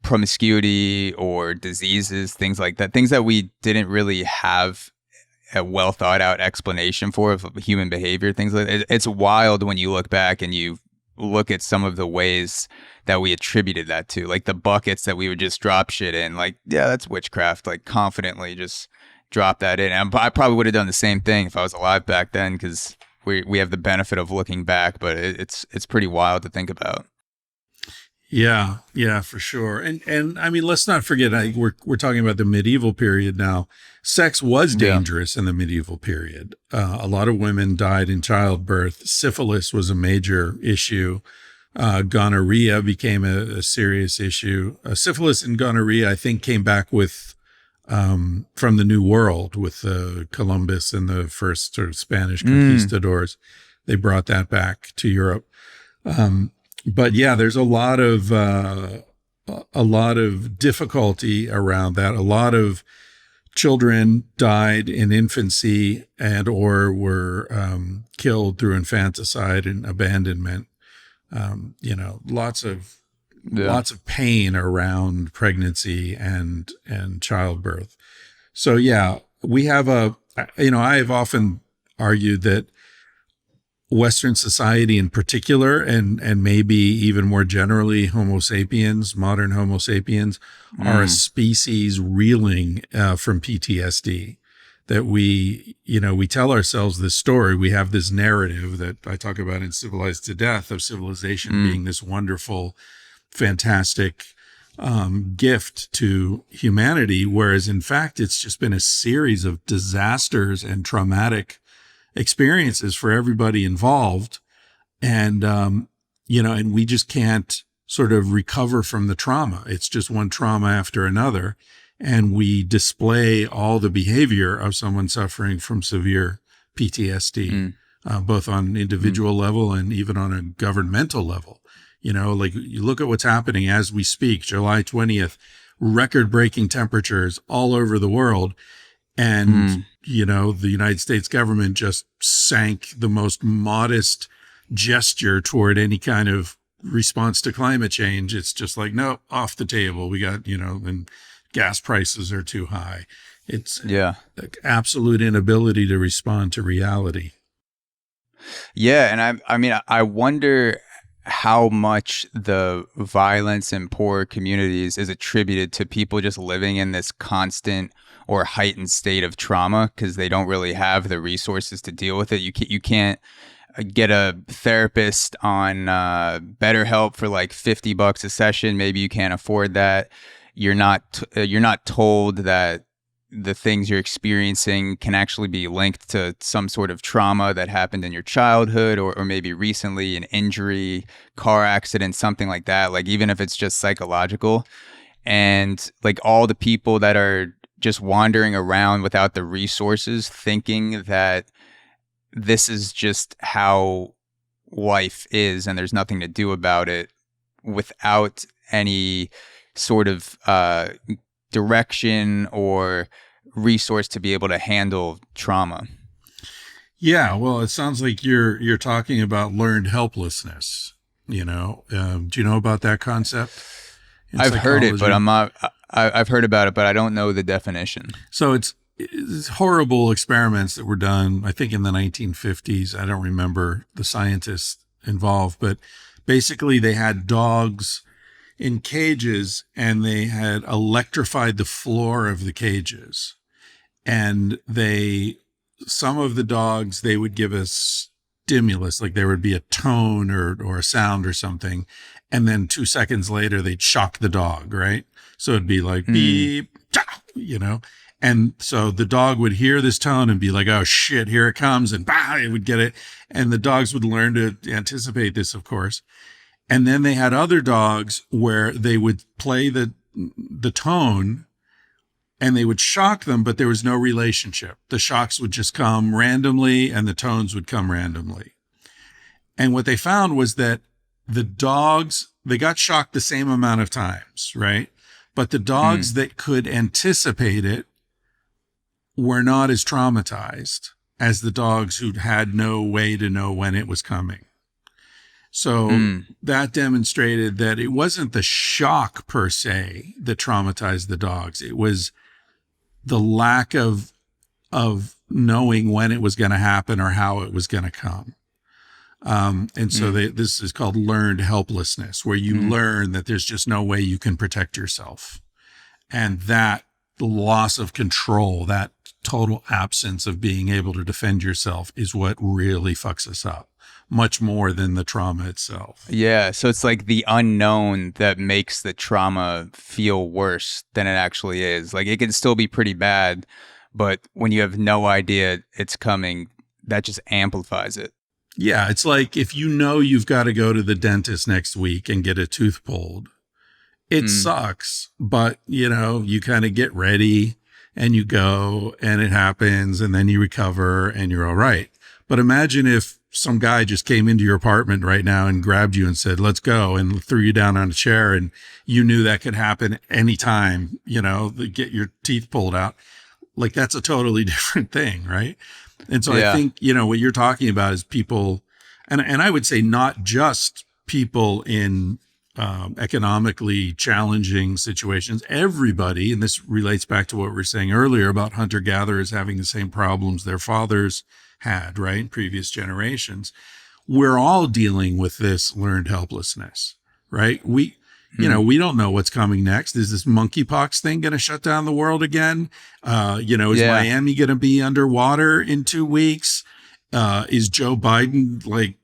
promiscuity or diseases, things like that, things that we didn't really have a well thought out explanation for of human behavior, things like that. It's wild when you look back and you look at some of the ways that we attributed that to, like the buckets that we would just drop shit in, like, yeah, that's witchcraft, like confidently just drop that in. And I probably would have done the same thing if I was alive back then, because we have the benefit of looking back, but it's pretty wild to think about. Yeah, for sure. And I mean, let's not forget, we're talking about the medieval period now. Sex was dangerous in the medieval period. A lot of women died in childbirth. Syphilis was a major issue. Gonorrhea became a serious issue. Syphilis and gonorrhea, I think, came back with from the New World with Columbus and the first sort of Spanish conquistadors. They brought that back to Europe. But yeah, there's a lot of difficulty around that. A lot of children died in infancy and or were killed through infanticide and abandonment. You know, lots of pain around pregnancy and childbirth. So yeah, we have I have often argued that Western society in particular, and maybe even more generally Homo sapiens, modern Homo sapiens, are a species reeling from PTSD. That we tell ourselves this story. We have this narrative that I talk about in Civilized to Death of civilization being this wonderful, fantastic gift to humanity, whereas in fact it's just been a series of disasters and traumatic experiences for everybody involved. And, and we just can't sort of recover from the trauma. It's just one trauma after another. And we display all the behavior of someone suffering from severe PTSD, both on an individual level and even on a governmental level. You know, like you look at what's happening as we speak, July 20th, record-breaking temperatures all over the world. And, the United States government just sank the most modest gesture toward any kind of response to climate change, it's just like, nope, off the table. We got, and gas prices are too high. It's absolute inability to respond to reality. Yeah. And I mean, I wonder how much the violence in poor communities is attributed to people just living in this constant or heightened state of trauma because they don't really have the resources to deal with it. You can't get a therapist on BetterHelp for like $50 a session. Maybe you can't afford that. You're not told that the things you're experiencing can actually be linked to some sort of trauma that happened in your childhood or maybe recently, an injury, car accident, something like that. Like even if it's just psychological, and like all the people that are just wandering around without the resources thinking that this is just how life is and there's nothing to do about it without any sort of direction or resource to be able to handle trauma. Yeah, well, it sounds like you're talking about learned helplessness. Do you know about that concept? I've heard it, but I've heard about it, but I don't know the definition. So it's horrible experiments that were done, I think in the 1950s. I don't remember the scientists involved, but basically they had dogs in cages and they had electrified the floor of the cages. And some of the dogs, they would give a stimulus, like there would be a tone or a sound or something. And then 2 seconds later, they'd shock the dog, right? So it'd be like, beep, and so the dog would hear this tone and be like, oh shit, here it comes. And bah, it would get it. And the dogs would learn to anticipate this, of course. And then they had other dogs where they would play the tone and they would shock them, but there was no relationship. The shocks would just come randomly and the tones would come randomly. And what they found was that the dogs, they got shocked the same amount of times, right? But the dogs that could anticipate it were not as traumatized as the dogs who had no way to know when it was coming. So that demonstrated that it wasn't the shock per se that traumatized the dogs. It was the lack of knowing when it was going to happen or how it was going to come. And so this is called learned helplessness, where you learn that there's just no way you can protect yourself. And that loss of control, that total absence of being able to defend yourself is what really fucks us up, much more than the trauma itself. Yeah. So it's like the unknown that makes the trauma feel worse than it actually is. Like it can still be pretty bad, but when you have no idea it's coming, that just amplifies it. Yeah. It's like if you know you've got to go to the dentist next week and get a tooth pulled, it sucks, but you kind of get ready and you go and it happens and then you recover and you're all right. But imagine if some guy just came into your apartment right now and grabbed you and said, let's go, and threw you down on a chair, and you knew that could happen anytime, get your teeth pulled out. Like that's a totally different thing. Right. And so I think, what you're talking about is people, and I would say not just people in economically challenging situations, everybody, and this relates back to what we were saying earlier about hunter-gatherers having the same problems their fathers had, right, in previous generations. We're all dealing with this learned helplessness, right? We don't know what's coming next. Is this monkeypox thing going to shut down the world again? Is Miami going to be underwater in 2 weeks? Is Joe Biden like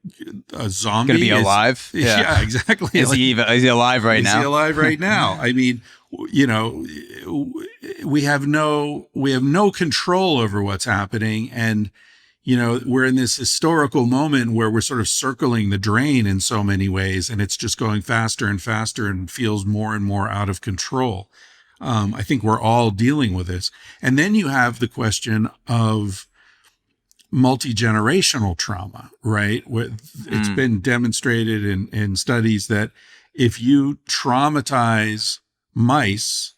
a zombie? Going to be alive? Yeah, exactly. Is he alive right now? Is he alive right now? I mean, we have no control over what's happening. And, we're in this historical moment where we're sort of circling the drain in so many ways, and it's just going faster and faster and feels more and more out of control. I think we're all dealing with this. And then you have the question of multi-generational trauma, right? It's been demonstrated in studies that if you traumatize mice,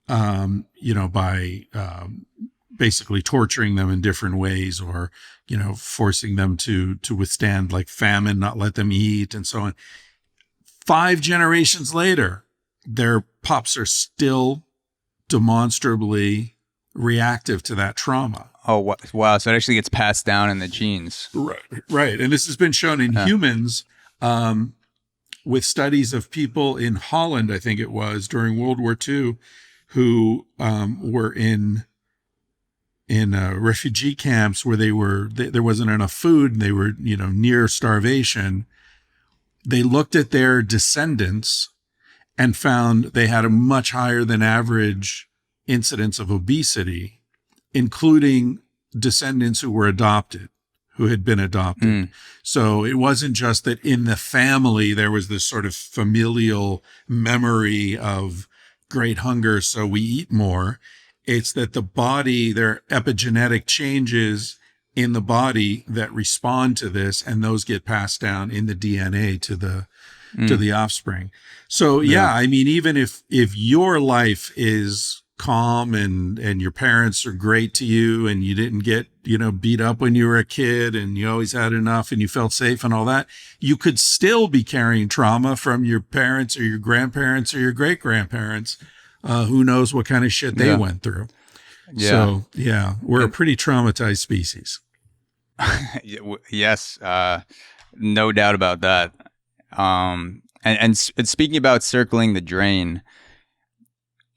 by basically torturing them in different ways or, forcing them to withstand like famine, not let them eat and so on, 5 generations later, their pups are still demonstrably reactive to that trauma. Oh, wow. So it actually gets passed down in the genes. Right. And this has been shown in humans with studies of people in Holland, I think it was, during World War II, who were in refugee camps where there wasn't enough food and they were, near starvation. They looked at their descendants and found they had a much higher than average incidence of obesity, including descendants who were adopted, who had been adopted. So it wasn't just that in the family there was this sort of familial memory of great hunger, so we eat more. It's that the body, there are epigenetic changes in the body that respond to this, and those get passed down in the DNA to the offspring. So I mean, even if your life is calm and your parents are great to you and you didn't get, beat up when you were a kid and you always had enough and you felt safe and all that, you could still be carrying trauma from your parents or your grandparents or your great grandparents. Who knows what kind of shit they went through. Yeah. So we're a pretty traumatized species. Yes. No doubt about that. And speaking about circling the drain,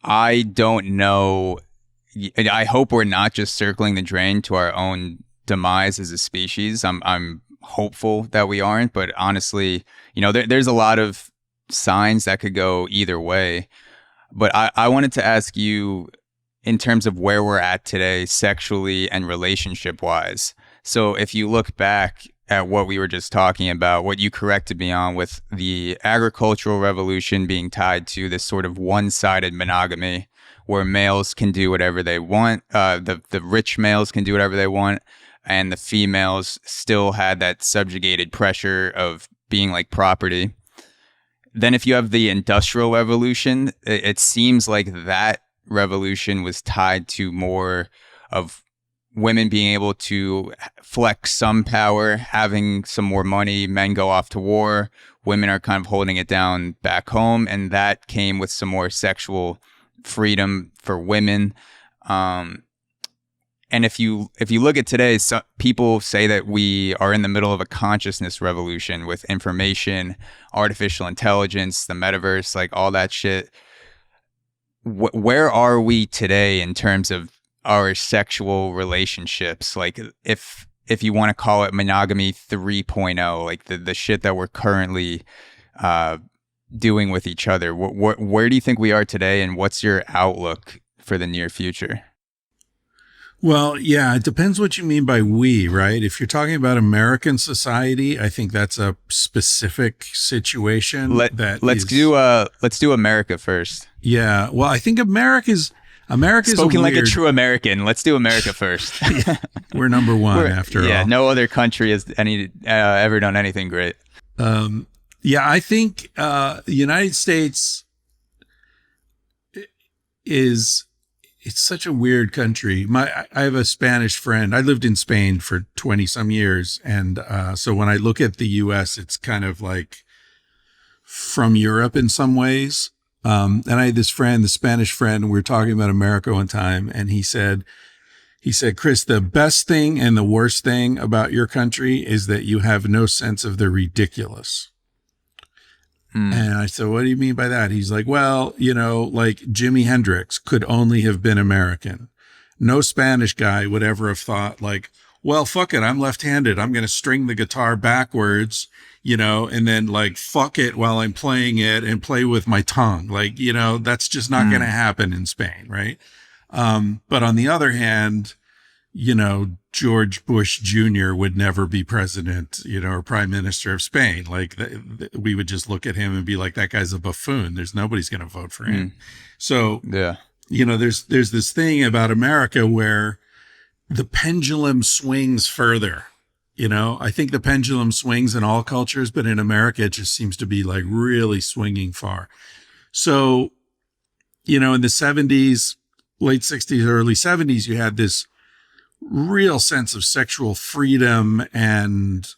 I don't know. I hope we're not just circling the drain to our own demise as a species. I'm hopeful that we aren't, but honestly, there's a lot of signs that could go either way. But I wanted to ask you in terms of where we're at today, sexually and relationship wise. So if you look back at what we were just talking about, what you corrected me on with the agricultural revolution being tied to this sort of one-sided monogamy where males can do whatever they want, the rich males can do whatever they want, and the females still had that subjugated pressure of being like property. Then if you have the Industrial Revolution, it seems like that revolution was tied to more of women being able to flex some power, having some more money, men go off to war, women are kind of holding it down back home, and that came with some more sexual freedom for women. And if you look at today, people say that we are in the middle of a consciousness revolution with information, artificial intelligence, the metaverse, like all that shit. Where are we today in terms of our sexual relationships? Like if you want to call it monogamy 3.0, like the shit that we're currently doing with each other, where do you think we are today, and what's your outlook for the near future? Well, yeah, it depends what you mean by we, right? If you're talking about American society, I think that's a specific situation. Let's do America first. Yeah, well, I think America's spoken like a true American. Let's do America first. Yeah, we're number one after all. Yeah, no other country has ever done anything great. Yeah, I think the United States it's such a weird country. I have a Spanish friend. I lived in Spain for 20 some years. And so when I look at the US, it's kind of like from Europe in some ways. And I had this friend, the Spanish friend, and we were talking about America one time. And he said, Chris, the best thing and the worst thing about your country is that you have no sense of the ridiculous. And I said, what do you mean by that? He's like, well, like Jimi Hendrix could only have been American. No Spanish guy would ever have thought like, well, fuck it, I'm left-handed. I'm going to string the guitar backwards, and then like, fuck it while I'm playing it and play with my tongue. Like, that's just not going to happen in Spain, right? But on the other hand, George Bush Jr. would never be president, or prime minister of Spain. Like we would just look at him and be like, that guy's a buffoon. Nobody's going to vote for him. So, there's this thing about America where the pendulum swings further. I think the pendulum swings in all cultures, but in America, it just seems to be like really swinging far. So, in the 70s, late 60s, early 70s, you had this real sense of sexual freedom and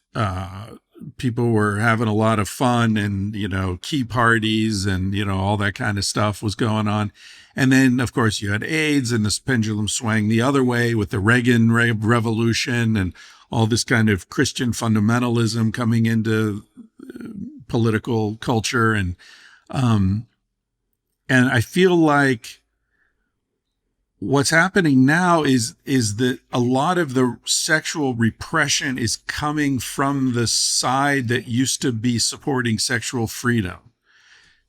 people were having a lot of fun and, key parties and, all that kind of stuff was going on. And then, of course, you had AIDS and this pendulum swang the other way with the Reagan Revolution and all this kind of Christian fundamentalism coming into political culture. And I feel like what's happening now is that a lot of the sexual repression is coming from the side that used to be supporting sexual freedom.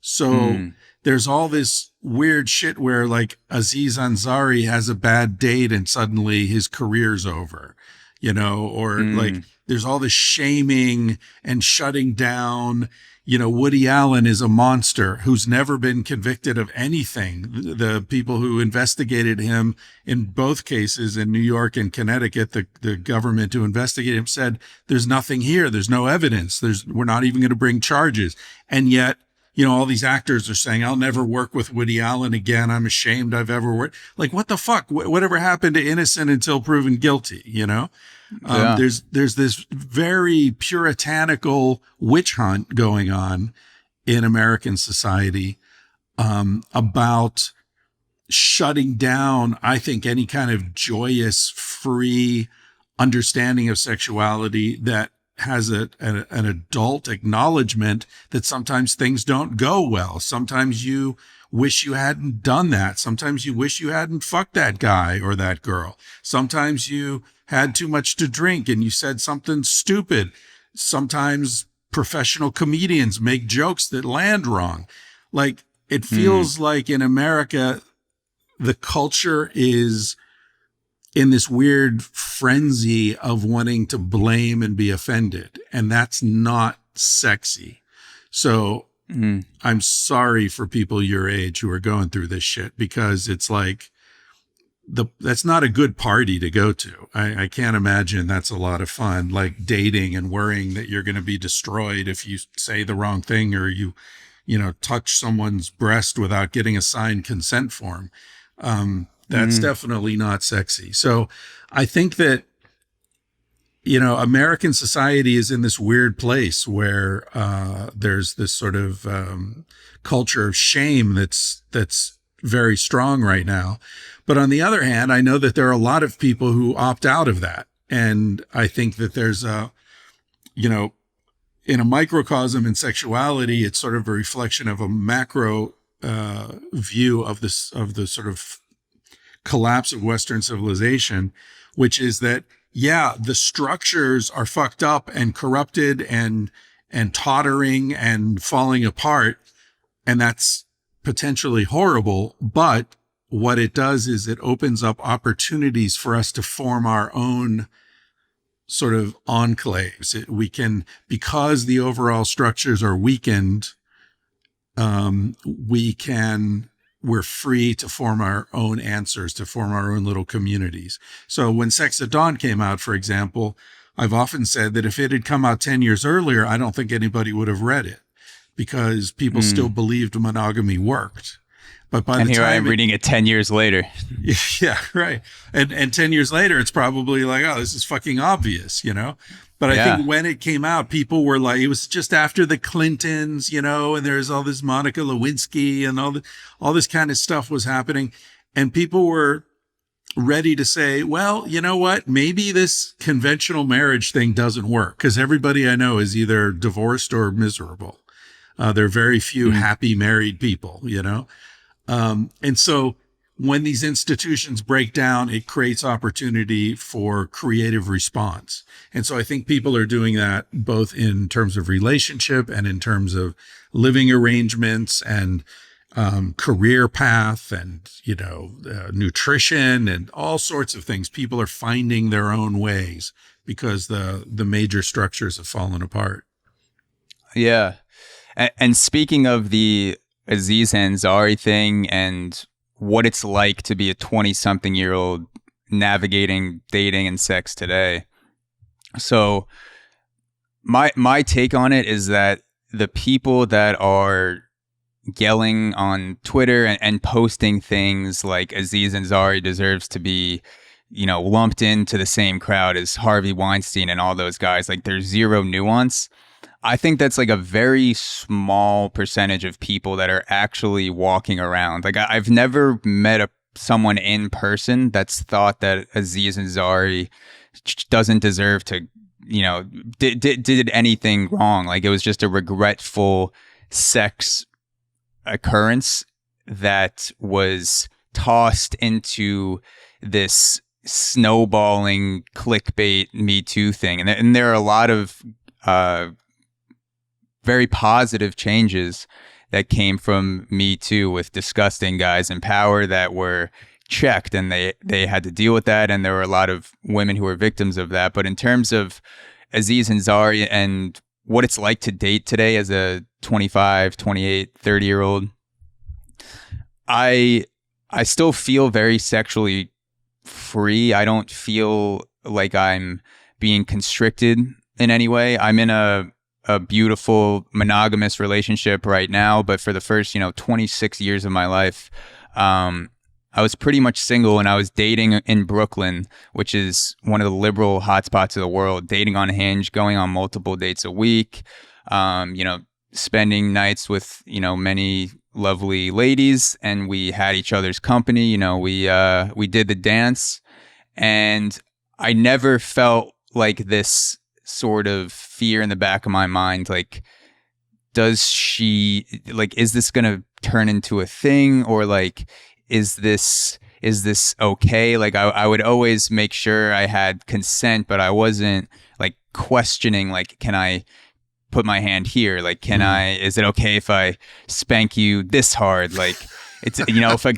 So there's all this weird shit where like Aziz Ansari has a bad date and suddenly his career's over, or like there's all this shaming and shutting down. Woody Allen is a monster who's never been convicted of anything. The people who investigated him in both cases in New York and Connecticut, the government who investigated him said, there's nothing here. There's no evidence. We're not even going to bring charges. And yet, all these actors are saying, I'll never work with Woody Allen again. I'm ashamed I've ever worked. Like, what the fuck? Whatever happened to innocent until proven guilty, There's this very puritanical witch hunt going on in American society about shutting down, I think, any kind of joyous, free understanding of sexuality that has an adult acknowledgement that sometimes things don't go well. Sometimes you wish you hadn't done that. Sometimes you wish you hadn't fucked that guy or that girl. Sometimes you had too much to drink and you said something stupid. Sometimes professional comedians make jokes that land wrong. Like, it feels like in America, the culture is in this weird frenzy of wanting to blame and be offended. And that's not sexy. So I'm sorry for people your age who are going through this shit, because it's like, that's not a good party to go to. I can't imagine that's a lot of fun, like dating and worrying that you're going to be destroyed if you say the wrong thing or you touch someone's breast without getting a signed consent form. That's definitely not sexy. So I think that, American society is in this weird place where there's this sort of culture of shame that's very strong right now. But on the other hand, I know that there are a lot of people who opt out of that. And I think that there's in a microcosm in sexuality, it's sort of a reflection of a macro view of the sort of collapse of Western civilization, which is that, the structures are fucked up and corrupted and tottering and falling apart. And that's potentially horrible. But what it does is it opens up opportunities for us to form our own sort of enclaves. We can, because the overall structures are weakened, we're free to form our own answers, to form our own little communities. So when Sex at Dawn came out, for example, I've often said that if it had come out 10 years earlier, I don't think anybody would have read it, because people still believed monogamy worked. But by the time I am reading it 10 years later. Yeah, right. And 10 years later, it's probably like, oh, this is fucking obvious, But I think when it came out, people were like, it was just after the Clintons, and there's all this Monica Lewinsky and all this kind of stuff was happening. And people were ready to say, well, you know what? Maybe this conventional marriage thing doesn't work, because everybody I know is either divorced or miserable. There are very few happy married people, And so when these institutions break down, it creates opportunity for creative response. And so I think people are doing that both in terms of relationship and in terms of living arrangements and career path and, nutrition and all sorts of things. People are finding their own ways because the major structures have fallen apart. Yeah. And speaking of the Aziz Ansari thing and what it's like to be a 20-something-year-old navigating dating and sex today. So my take on it is that the people that are yelling on Twitter and posting things like Aziz Ansari deserves to be, lumped into the same crowd as Harvey Weinstein and all those guys, like there's zero nuance. I think that's like a very small percentage of people that are actually walking around. Like I've never met someone in person that's thought that Aziz Ansari doesn't deserve to, did anything wrong. Like it was just a regretful sex occurrence that was tossed into this snowballing clickbait Me Too thing. And there are a lot of very positive changes that came from Me Too, with disgusting guys in power that were checked, and they had to deal with that. And there were a lot of women who were victims of that. But in terms of Aziz Ansari and what it's like to date today as a 25, 28, 30-year-old, I still feel very sexually free. I don't feel like I'm being constricted in any way. I'm in a beautiful monogamous relationship right now, but for the first 26 years of my life, I was pretty much single, and I was dating in Brooklyn, which is one of the liberal hotspots of the world, dating on Hinge, going on multiple dates a week, spending nights with many lovely ladies, and we had each other's company. We did the dance, and I never felt like this sort of fear in the back of my mind, like, is this gonna turn into a thing, or like, is this okay? Like I would always make sure I had consent, but I wasn't like questioning, like, can I put my hand here? Like, is it okay if I spank you this hard? Like, it's, if a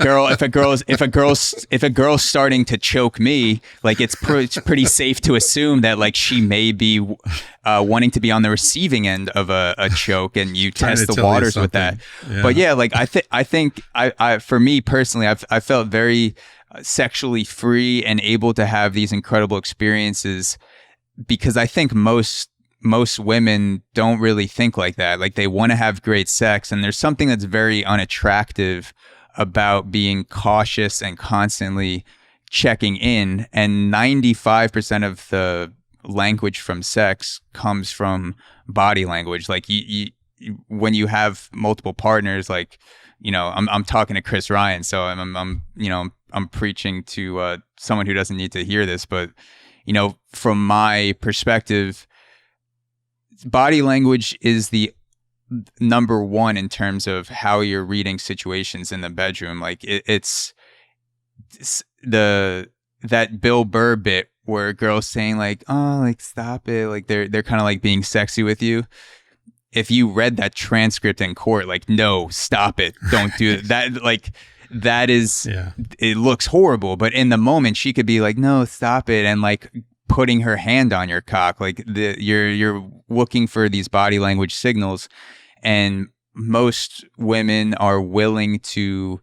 girl's starting to choke me, like it's pretty safe to assume that like she may be wanting to be on the receiving end of a choke, and you test the waters with that. Yeah. But yeah, like I think for me personally, I felt very sexually free and able to have these incredible experiences, because I think most women don't really think like that. Like they want to have great sex, and there's something that's very unattractive about being cautious and constantly checking in. And 95% of the language from sex comes from body language. Like you when you have multiple partners, like, I'm talking to Chris Ryan, so I'm preaching to someone who doesn't need to hear this, but from my perspective, body language is the number one in terms of how you're reading situations in the bedroom. Like it's that Bill Burr bit where a girl's saying like, oh, like, stop it. Like they're kind of like being sexy with you. If you read that transcript in court, like, no, stop it. Don't do that. Like, that is, It looks horrible. But in the moment, she could be like, no, stop it. And like putting her hand on your cock. Like you're looking for these body language signals. And most women are willing to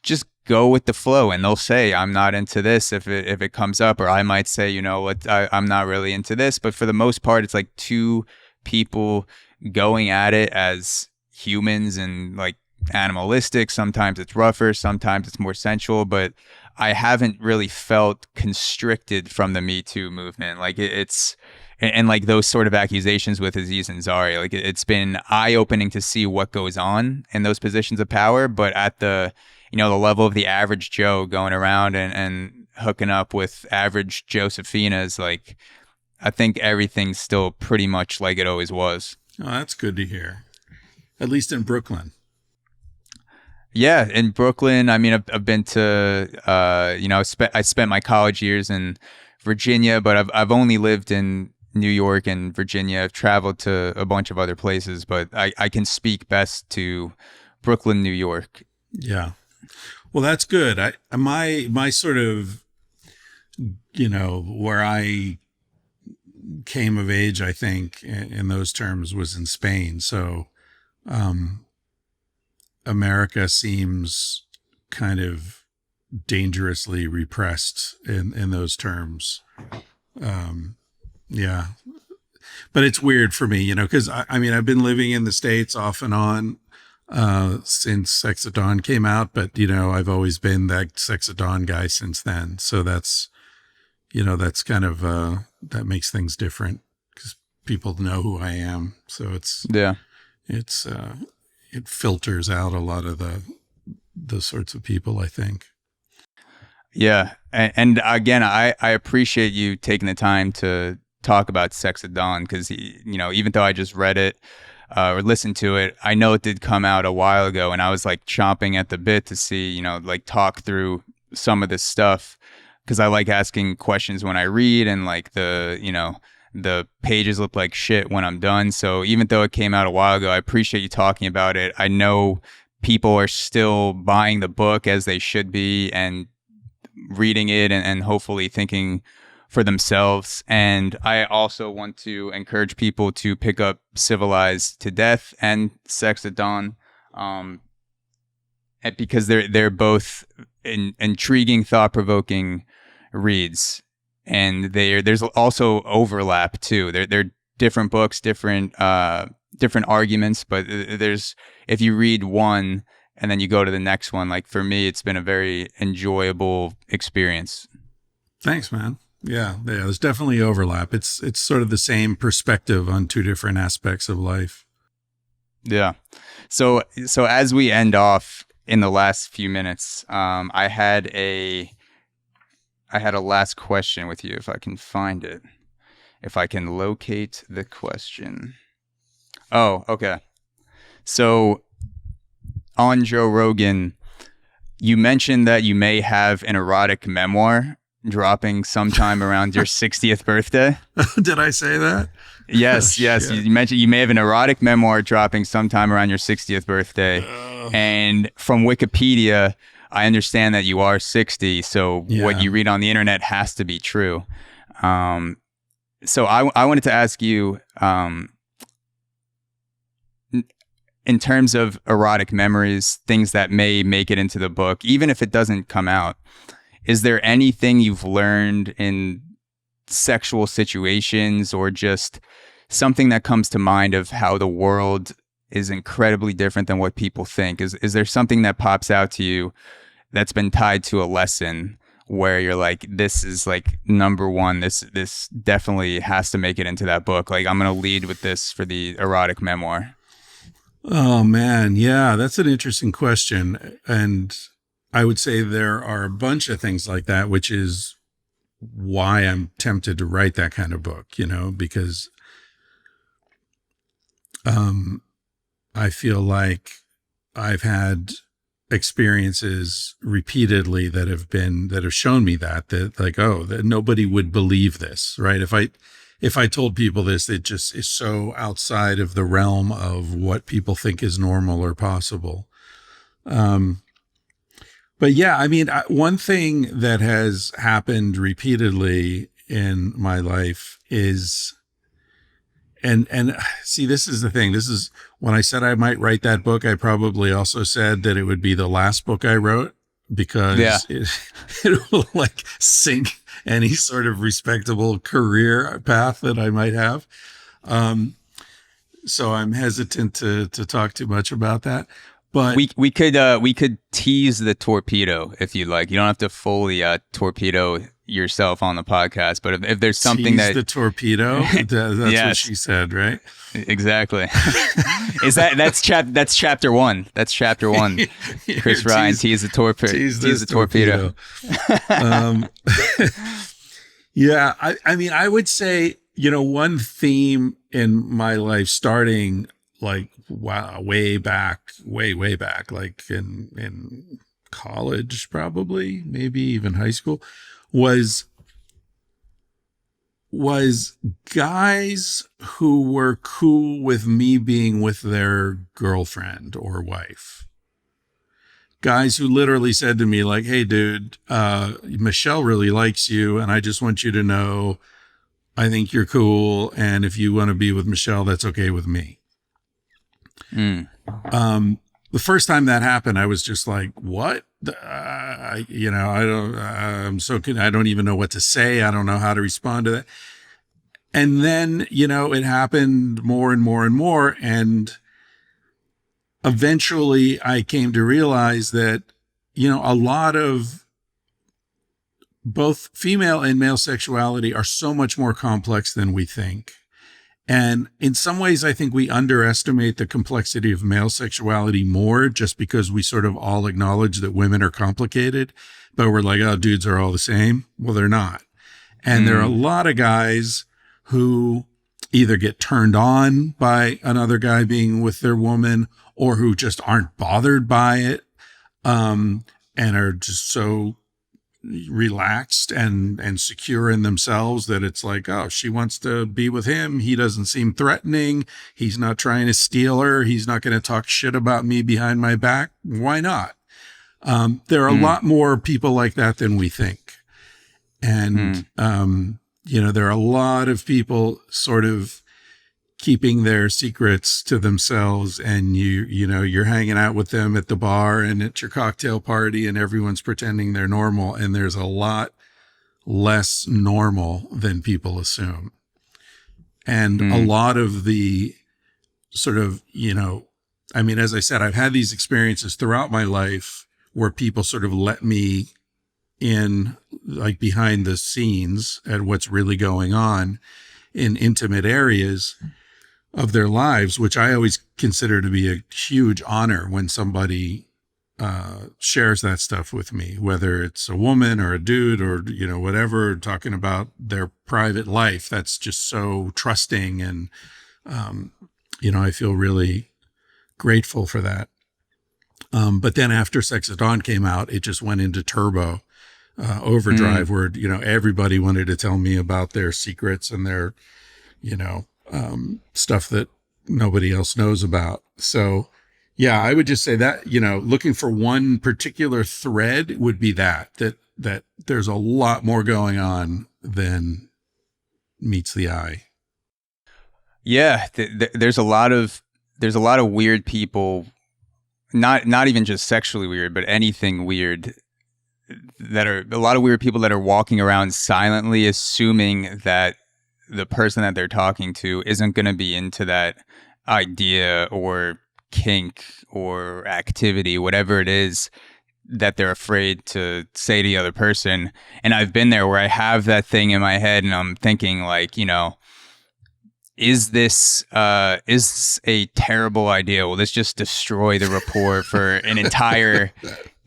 just go with the flow, and they'll say, I'm not into this if it comes up, or I might say, I'm not really into this. But for the most part, it's like two people going at it as humans, and like animalistic. Sometimes it's rougher, sometimes it's more sensual, but I haven't really felt constricted from the Me Too movement. Like and like those sort of accusations with Aziz Ansari, like it's been eye-opening to see what goes on in those positions of power. But at the the level of the average Joe going around and hooking up with average Josephinas, like I think everything's still pretty much like it always was. Oh, that's good to hear. At least in Brooklyn. Yeah, in Brooklyn. I mean, I've been to I spent my college years in Virginia, but I've only lived in New York and Virginia. I've traveled to a bunch of other places, but I can speak best to Brooklyn, New York. Yeah. Well, that's good. My sort of, where I came of age, I think, in those terms was in Spain. So, America seems kind of dangerously repressed in those terms. Yeah. But it's weird for me, because I mean, I've been living in the States off and on since Sex at Dawn came out, but I've always been that Sex at Dawn guy since then. So that's kind of that makes things different, because people to know who I am. So it's it filters out a lot of the sorts of people, I think. Yeah. And again, I appreciate you taking the time to talk about Sex at Dawn, because, you know, even though I just read it or listened to it, I know it did come out a while ago, and I was like chomping at the bit to see, you know, like talk through some of this stuff, because I like asking questions when I read, and like the pages look like shit when I'm done. So even though it came out a while ago, I appreciate you talking about it. I know people are still buying the book, as they should be, and reading it and hopefully thinking for themselves. And I also want to encourage people to pick up Civilized to Death and Sex at Dawn, because they're both intriguing, thought-provoking reads. And there's also overlap too. They're different books, different arguments, but if you read one and then you go to the next one, like for me, it's been a very enjoyable experience. Thanks, man. Yeah, there's definitely overlap. It's sort of the same perspective on two different aspects of life. Yeah. So as we end off in the last few minutes, I had a last question with you, if I can find it. If I can locate the question. Oh, okay. So on Joe Rogan, you mentioned that you may have an erotic memoir dropping sometime around your 60th birthday. Did I say that? Yes, yes. You mentioned you may have an erotic memoir dropping sometime around your 60th birthday. And from Wikipedia, I understand that you are 60, so what you read on the internet has to be true. So I wanted to ask you, in terms of erotic memories, things that may make it into the book, even if it doesn't come out, is there anything you've learned in sexual situations, or just something that comes to mind of how the world is incredibly different than what people think? Is there something that pops out to you that's been tied to a lesson where you're like, this is like number one, this definitely has to make it into that book? Like, I'm going to lead with this for the erotic memoir. Oh, man. Yeah, that's an interesting question. And I would say there are a bunch of things like that, which is why I'm tempted to write that kind of book, you know, because I feel like I've had experiences repeatedly that have shown me that like, oh, that nobody would believe this, right? If I told people this, it just is so outside of the realm of what people think is normal or possible. But yeah, I mean, one thing that has happened repeatedly in my life is, and see, this is the thing. This is when I said I might write that book, I probably also said that it would be the last book I wrote, because it will like sink any sort of respectable career path that I might have. So I'm hesitant to talk too much about that. But we could tease the torpedo if you like. You don't have to fully torpedo yourself on the podcast, but if there's something tease the torpedo, that's yes. what she said, right? Exactly. That's chapter one. That's chapter one. Chris Ryan tease the torpedo. Tease the torpedo. Yeah, I mean, I would say, you know, one theme in my life, starting like way back, like in college, probably, maybe even high school, was guys who were cool with me being with their girlfriend or wife. Guys who literally said to me like, hey dude, Michelle really likes you, and I just want you to know I think you're cool, and if you want to be with Michelle, that's okay with me. The first time that happened, I was just like, what? I don't even know what to say. I don't know how to respond to that. And then, you know, it happened more and more and more. And eventually I came to realize that, you know, a lot of both female and male sexuality are so much more complex than we think. And in some ways, I think we underestimate the complexity of male sexuality more just because we sort of all acknowledge that women are complicated, but we're like, oh, dudes are all the same. Well, they're not. And there are a lot of guys who either get turned on by another guy being with their woman or who just aren't bothered by it, and are just so relaxed and secure in themselves that it's like, oh, she wants to be with him. He doesn't seem threatening. He's not trying to steal her. He's not going to talk shit about me behind my back. Why not? There are a lot more people like that than we think. And, there are a lot of people sort of keeping their secrets to themselves, and you're hanging out with them at the bar and at your cocktail party and everyone's pretending they're normal. And there's a lot less normal than people assume. And a lot of the sort of, as I said, I've had these experiences throughout my life where people sort of let me in, like, behind the scenes at what's really going on in intimate areas of their lives, which I always consider to be a huge honor when somebody shares that stuff with me, whether it's a woman or a dude or, whatever, talking about their private life. That's just so trusting. And, I feel really grateful for that. But then after Sex at Dawn came out, it just went into turbo overdrive where, everybody wanted to tell me about their secrets and their, stuff that nobody else knows about. So yeah, I would just say that, looking for one particular thread would be that there's a lot more going on than meets the eye. Yeah. There's a lot of weird people, not even just sexually weird, but anything weird, that are a lot of weird people that are walking around silently assuming that the person that they're talking to isn't going to be into that idea or kink or activity, whatever it is that they're afraid to say to the other person. And I've been there where I have that thing in my head and I'm thinking, like, is this a terrible idea? Will this just destroy the rapport for an entire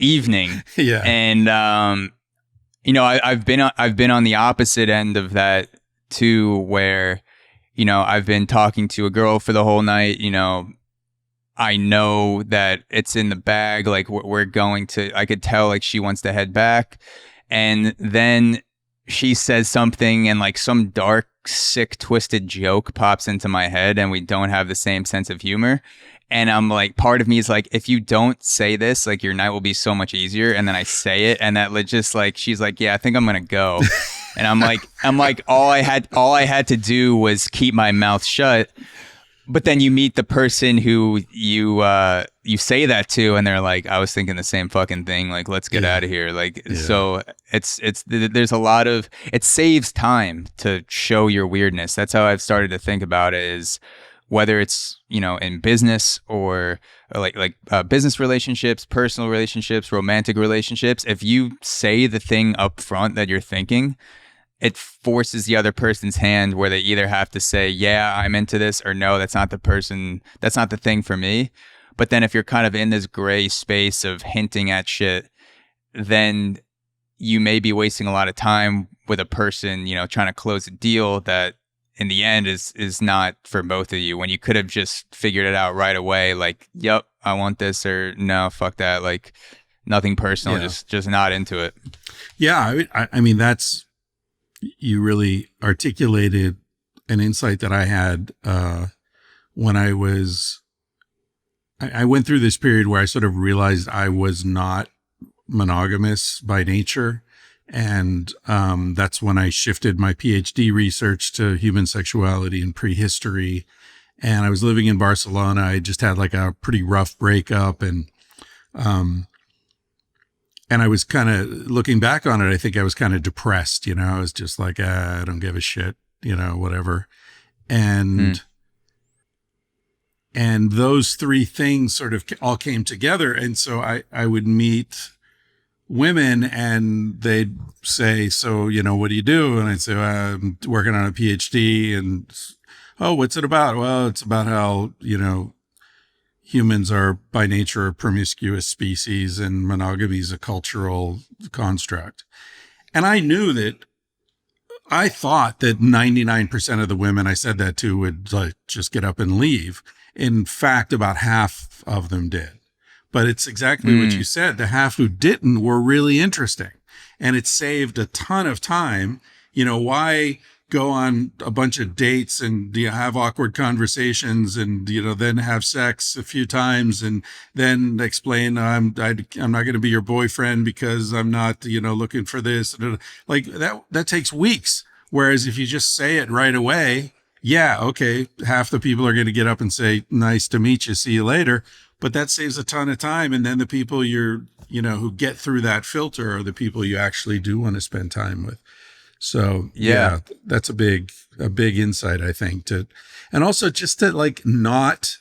evening? Yeah. And I've been on the opposite end of that too, where I've been talking to a girl for the whole night. I know that it's in the bag, like we're going to, I could tell like she wants to head back, and then she says something and like some dark, sick, twisted joke pops into my head and we don't have the same sense of humor. And I'm like, part of me is like, if you don't say this, like your night will be so much easier. And then I say it, and that just like, she's like, yeah, I think I'm going to go. And I'm like, all I had to do was keep my mouth shut. But then you meet the person who you say that to, and they're like, I was thinking the same fucking thing. Like, let's get out of here. Like, so there's a lot of, it saves time to show your weirdness. That's how I've started to think about it, is whether it's, in business or like business relationships, personal relationships, romantic relationships. If you say the thing up front that you're thinking, it forces the other person's hand where they either have to say, yeah, I'm into this, or no, that's not the thing for me. But then if you're kind of in this gray space of hinting at shit, then you may be wasting a lot of time with a person, trying to close a deal that in the end is not for both of you, when you could have just figured it out right away. Like, yep, I want this, or no, fuck that. Like, nothing personal, just not into it. Yeah. I mean, you really articulated an insight that I had when I went through this period where I sort of realized I was not monogamous by nature. And that's when I shifted my PhD research to human sexuality and prehistory. And I was living in Barcelona. I just had like a pretty rough breakup. And I was kind of looking back on it, I think I was kind of depressed, I was just like, I don't give a shit, whatever. And those three things sort of all came together. And so I would meet women and they'd say, so, what do you do? And I'd say, I'm working on a PhD. And Oh, what's it about? Well, it's about how, humans are by nature a promiscuous species and monogamy is a cultural construct. And I thought that 99% of the women I said that to would like just get up and leave. In fact, about half of them did. But it's exactly what you said. The half who didn't were really interesting. And it saved a ton of time. Why go on a bunch of dates and have awkward conversations and then have sex a few times and then explain I'm not going to be your boyfriend because I'm not looking for this, like that takes weeks. Whereas if you just say it right away, yeah, okay, half the people are going to get up and say nice to meet you, see you later, but that saves a ton of time. And then the people who get through that filter are the people you actually do want to spend time with. So yeah, that's a big insight, I think, and also just to like not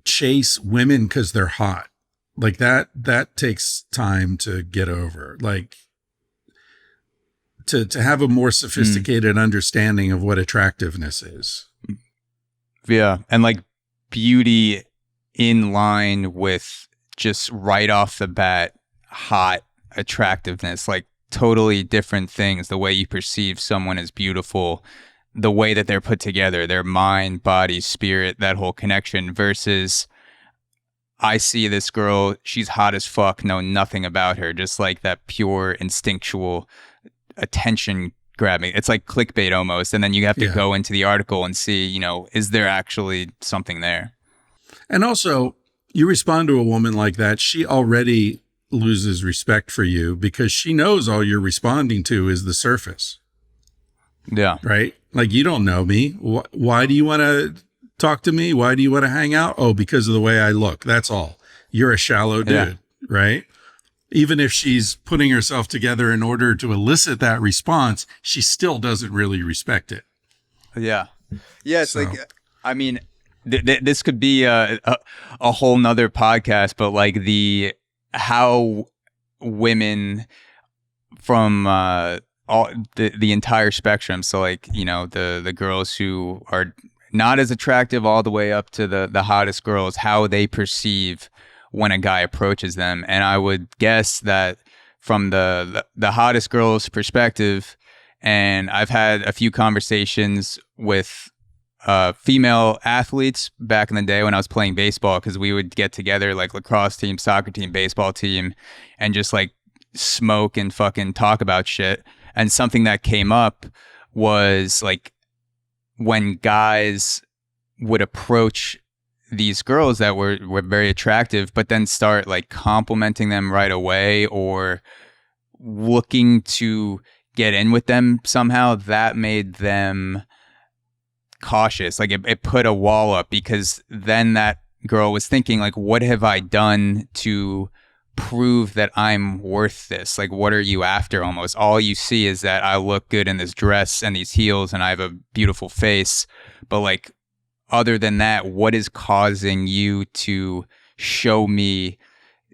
chase women because they're hot. Like that takes time to get over. Like to have a more sophisticated understanding of what attractiveness is. Yeah. And like beauty in line with just right off the bat, hot attractiveness, like totally different things. The way you perceive someone as beautiful, the way that they're put together, their mind, body, spirit, that whole connection versus I see this girl, she's hot as fuck, know nothing about her, just like that pure instinctual attention grabbing. It's like clickbait almost. And then you have to go into the article and see, is there actually something there? And also, you respond to a woman like that, she already loses respect for you because she knows all you're responding to is the surface. Yeah. Right? Like, you don't know me. Why do you want to talk to me? Why do you want to hang out? Oh, because of the way I look. That's all. You're a shallow dude, right? Even if she's putting herself together in order to elicit that response, she still doesn't really respect it. Yeah. Yeah. It's like, I mean, this could be a whole nother podcast, but like how women from all the entire spectrum, so like the girls who are not as attractive all the way up to the hottest girls, how they perceive when a guy approaches them. And I would guess that from the hottest girl's perspective, and I've had a few conversations with female athletes back in the day when I was playing baseball, because we would get together like lacrosse team, soccer team, baseball team, and just like smoke and fucking talk about shit. And something that came up was like when guys would approach these girls that were very attractive, but then start like complimenting them right away or looking to get in with them somehow, that made them cautious. Like it put a wall up, because then that girl was thinking like, what have I done to prove that I'm worth this? Like, what are you after? Almost all you see is that I look good in this dress and these heels and I have a beautiful face, but like other than that, what is causing you to show me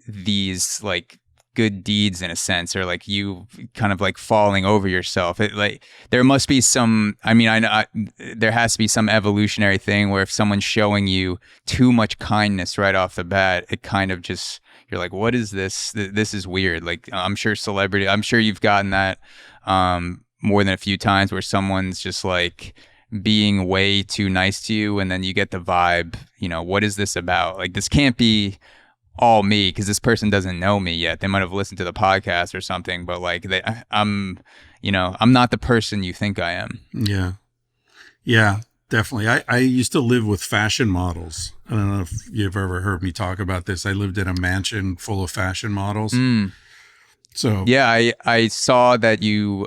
these like good deeds in a sense, or like you kind of like falling over yourself? Like there must be some, I mean, I know there has to be some evolutionary thing where if someone's showing you too much kindness right off the bat, it kind of just, you're like, what is this? This is weird. Like I'm sure you've gotten that more than a few times where someone's just like being way too nice to you, and then you get the vibe, what is this about? Like this can't be all me, because this person doesn't know me yet. They might have listened to the podcast or something, but like I'm not the person you think I am. Yeah, definitely. I used to live with fashion models. I don't know if you've ever heard me talk about this. I lived in a mansion full of fashion models. So yeah, I saw that you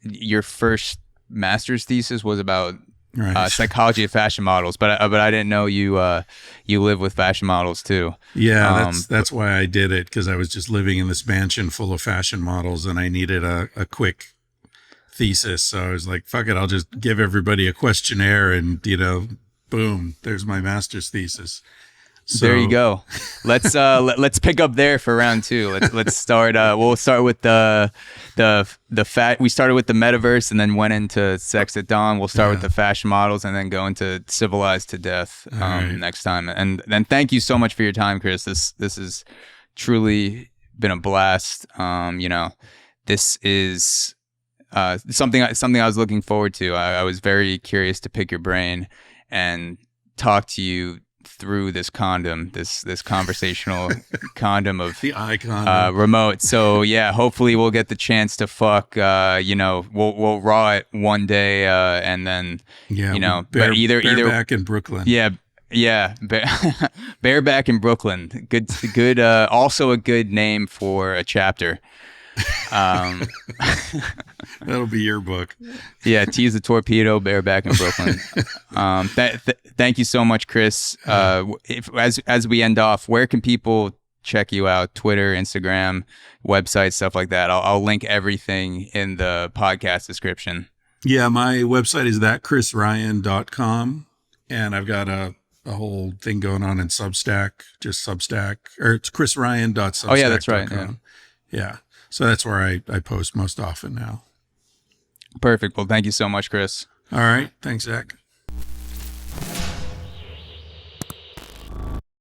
your first master's thesis was about psychology of fashion models, but I didn't know you live with fashion models too. Yeah, that's why I did it, because I was just living in this mansion full of fashion models and I needed a quick thesis. So I was like, fuck it, I'll just give everybody a questionnaire and boom, there's my master's thesis. So, there you go. Let's pick up there for round 2. Let's start. We'll start with the fat. We started with the metaverse and then went into sex at dawn. We'll start with the fashion models and then go into civilized to death next time. And then thank you so much for your time, Chris. This has truly been a blast. This is something I was looking forward to. I was very curious to pick your brain and talk to you through this condom, this conversational condom of the icon remote. So yeah, hopefully we'll get the chance to fuck. We'll raw it one day, and then either back in Brooklyn. Yeah, bareback in Brooklyn. Good. Also a good name for a chapter. That'll be your book. Yeah, Tease the Torpedo, Bareback in Brooklyn. Thank you so much, Chris. As we end off, where can people check you out? Twitter, Instagram, website, stuff like that. I'll link everything in the podcast description. Yeah, my website is thatchrisryan.com, and I've got a whole thing going on in Substack, or it's chrisryan.substack.com. Oh yeah, that's right. Yeah. So that's where I post most often now. Perfect. Well, thank you so much, Chris. All right. Thanks, Zach.